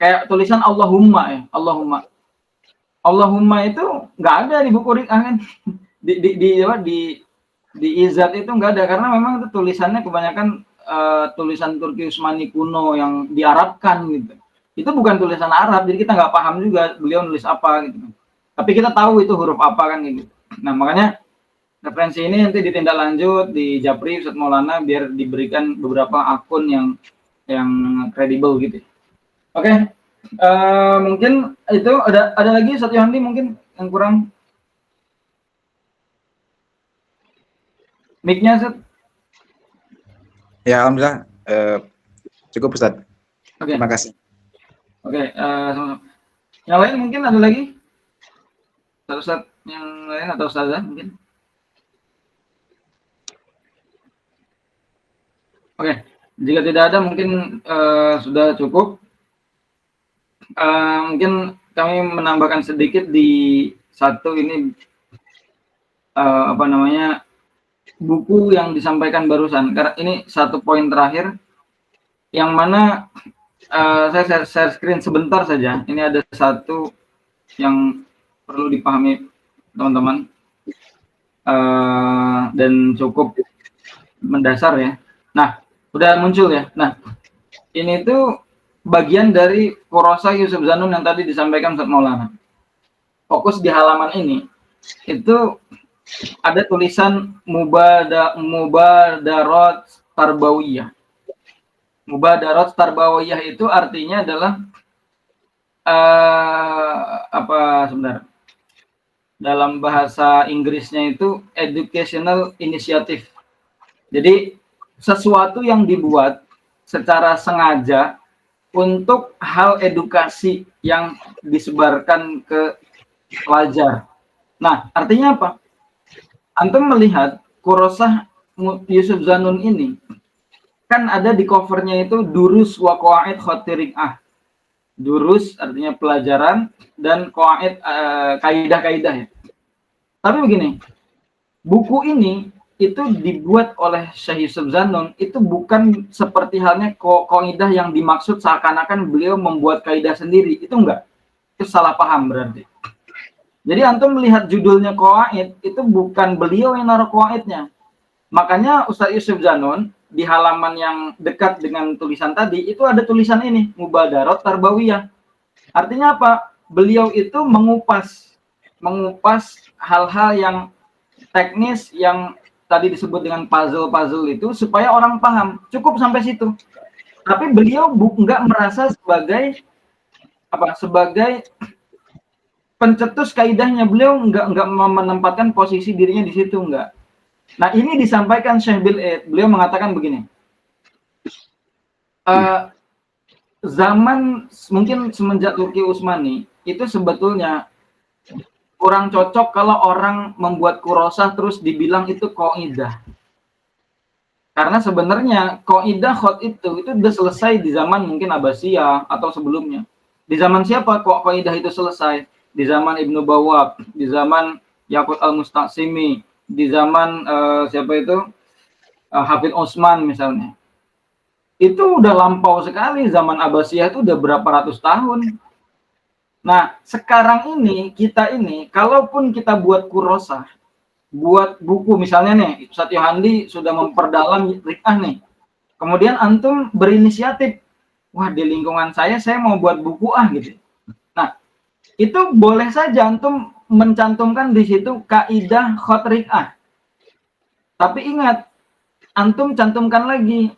kayak tulisan Allahumma ya, Allahumma. Allahumma itu nggak ada di buku Rik'ah kan. Di izat itu nggak ada karena memang itu tulisannya kebanyakan tulisan Turki Utsmani kuno yang diarabkan gitu. Itu bukan tulisan Arab, jadi kita nggak paham juga beliau nulis apa gitu. Tapi kita tahu itu huruf apa kan gitu. Nah makanya referensi ini nanti ditindaklanjut di Japri Ustadz Maulana biar diberikan beberapa akun yang kredibel gitu. Oke, mungkin itu ada lagi Ustadz Yohandi mungkin yang kurang. Mic-nya Ustadz. Ya, alhamdulillah cukup Ustaz. Oke. Terima kasih. Oke, yang lain mungkin ada lagi? Ustaz yang lain atau Ustazah mungkin? Oke, jika tidak ada mungkin sudah cukup. Mungkin kami menambahkan sedikit di satu ini buku yang disampaikan barusan. Karena ini satu poin terakhir yang mana saya share screen sebentar saja. Ini ada satu yang perlu dipahami teman-teman dan cukup mendasar ya. Nah, udah muncul ya. Nah, ini tuh bagian dari Qurrasa Yusuf Zanun yang tadi disampaikan Ustadz Maulana. Fokus di halaman ini itu ada tulisan Mubadarat Tarbawiyah. Mubadarat Tarbawiyah itu artinya adalah sebentar. Dalam bahasa Inggrisnya itu educational initiative. Jadi sesuatu yang dibuat secara sengaja untuk hal edukasi yang disebarkan ke pelajar. Nah, artinya apa? Antum melihat Qurrasah Yusuf Zanun ini kan ada di covernya itu durus wa qawaid khatti Rik'ah. Durus artinya pelajaran dan qawaid kaidah-kaidah ya. Tapi begini, buku ini itu dibuat oleh Syekh Yusuf Zanun itu bukan seperti halnya kaidah yang dimaksud seakan-akan beliau membuat kaidah sendiri. Itu enggak. Itu salah paham berarti. Jadi antum melihat judulnya qawaid itu bukan beliau yang naruh qawaidnya. Makanya Ustaz Yusuf Zanun di halaman yang dekat dengan tulisan tadi itu ada tulisan ini Mubadarat Tarbawiyah. Artinya apa? Beliau itu mengupas hal-hal yang teknis yang tadi disebut dengan puzzle-puzzle itu supaya orang paham. Cukup sampai situ. Tapi beliau nggak merasa sebagai pencetus kaidahnya. Beliau nggak menempatkan posisi dirinya di situ, nggak. Nah, ini disampaikan Syekh Bil'id. Beliau mengatakan begini. Zaman mungkin semenjak Turki Utsmani itu sebetulnya kurang cocok kalau orang membuat Qurrasah terus dibilang itu qaidah. Karena sebenarnya qaidah khot itu udah selesai di zaman mungkin Abbasiyah atau sebelumnya. Di zaman siapa kok qaidah itu selesai? Di zaman Ibnu Bawwab, di zaman Yaqut al-Mustaqsimi, di zaman Hafidh Utsman misalnya. Itu udah lampau sekali, zaman Abbasiyah itu udah berapa ratus tahun. Nah, sekarang ini kita ini kalaupun kita buat Qurrasah, buat buku misalnya nih, Ustadz Yohandi sudah memperdalam Rik'ah nih. Kemudian antum berinisiatif, wah di lingkungan saya mau buat buku gitu. Nah, itu boleh saja antum mencantumkan di situ kaidah khot Rik'ah. Tapi ingat, antum cantumkan lagi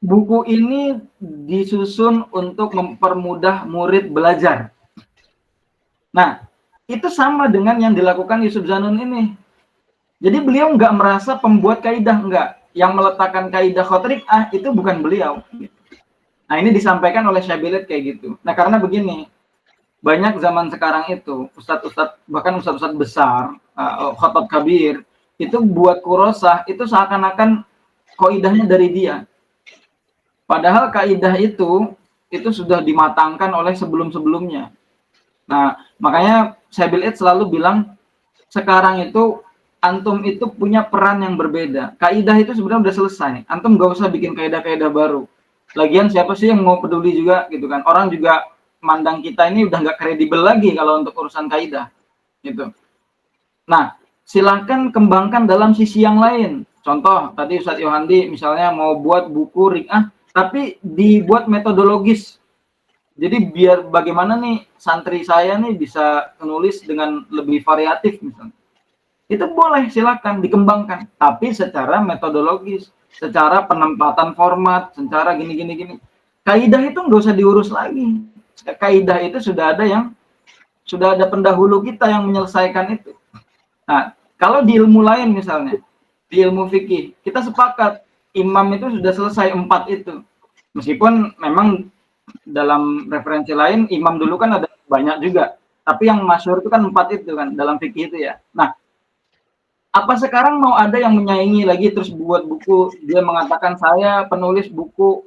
buku ini disusun untuk mempermudah murid belajar. Nah, itu sama dengan yang dilakukan Yusuf Zanun ini. Jadi beliau nggak merasa pembuat kaidah, nggak. Yang meletakkan kaidah khot Rik'ah itu bukan beliau. Nah, ini disampaikan oleh Syabilit kayak gitu. Nah, karena begini, banyak zaman sekarang itu ustadz-ustadz, bahkan ustadz-ustadz besar, khotob kabir, itu buat kurosah itu seakan-akan kaidahnya dari dia. Padahal kaidah itu sudah dimatangkan oleh sebelum-sebelumnya. Nah, makanya Syabilit selalu bilang sekarang itu antum itu punya peran yang berbeda. Kaidah itu sebenarnya udah selesai. Antum gak usah bikin kaidah-kaidah baru. Lagian siapa sih yang mau peduli juga gitu kan? Orang juga mandang kita ini udah nggak kredibel lagi kalau untuk urusan kaidah gitu. Nah, silahkan kembangkan dalam sisi yang lain. Contoh tadi Ustadz Yohandi misalnya mau buat buku Ri'ah tapi dibuat metodologis. Jadi biar bagaimana nih santri saya nih bisa menulis dengan lebih variatif misalnya. Itu boleh, silakan dikembangkan, tapi secara metodologis, secara penempatan format, secara gini. Kaidah itu nggak usah diurus lagi. Kaidah itu sudah ada pendahulu kita yang menyelesaikan itu. Nah, kalau di ilmu lain misalnya, di ilmu fikih, kita sepakat imam itu sudah selesai 4 itu. Meskipun memang dalam referensi lain imam dulu kan ada banyak juga, tapi yang masyhur itu kan 4 itu kan dalam fikih itu ya. Nah, apa sekarang mau ada yang menyaingi lagi terus buat buku, dia mengatakan saya penulis buku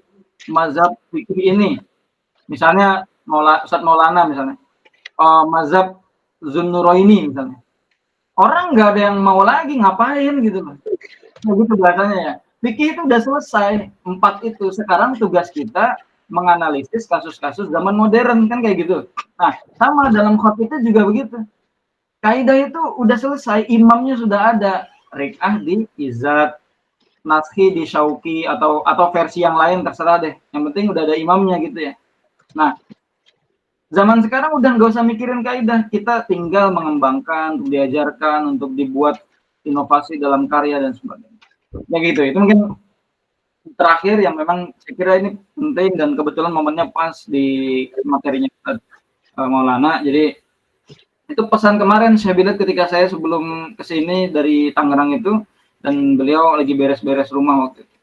mazhab fikih ini, misalnya Ustadz Maulana misalnya, mazhab Zunnuraini misalnya, orang nggak ada yang mau lagi, ngapain gitu loh. Begitu bahasanya ya. Fikih itu udah selesai 4 itu. Sekarang tugas kita menganalisis kasus-kasus zaman modern kan kayak gitu. Nah, sama dalam khot itu juga begitu. Kaidah itu udah selesai, imamnya sudah ada. Ri'ah di Izzat, Naskhi di Syauqi atau versi yang lain terserah deh. Yang penting udah ada imamnya gitu ya. Nah, zaman sekarang udah nggak usah mikirin kaidah, kita tinggal mengembangkan, untuk diajarkan, untuk dibuat inovasi dalam karya dan sebagainya. Ya gitu, itu mungkin terakhir yang memang saya kira ini penting dan kebetulan momennya pas di materinya Maulana. Jadi itu pesan kemarin saya bilang ketika saya sebelum kesini dari Tangerang itu, dan beliau lagi beres-beres rumah waktu itu.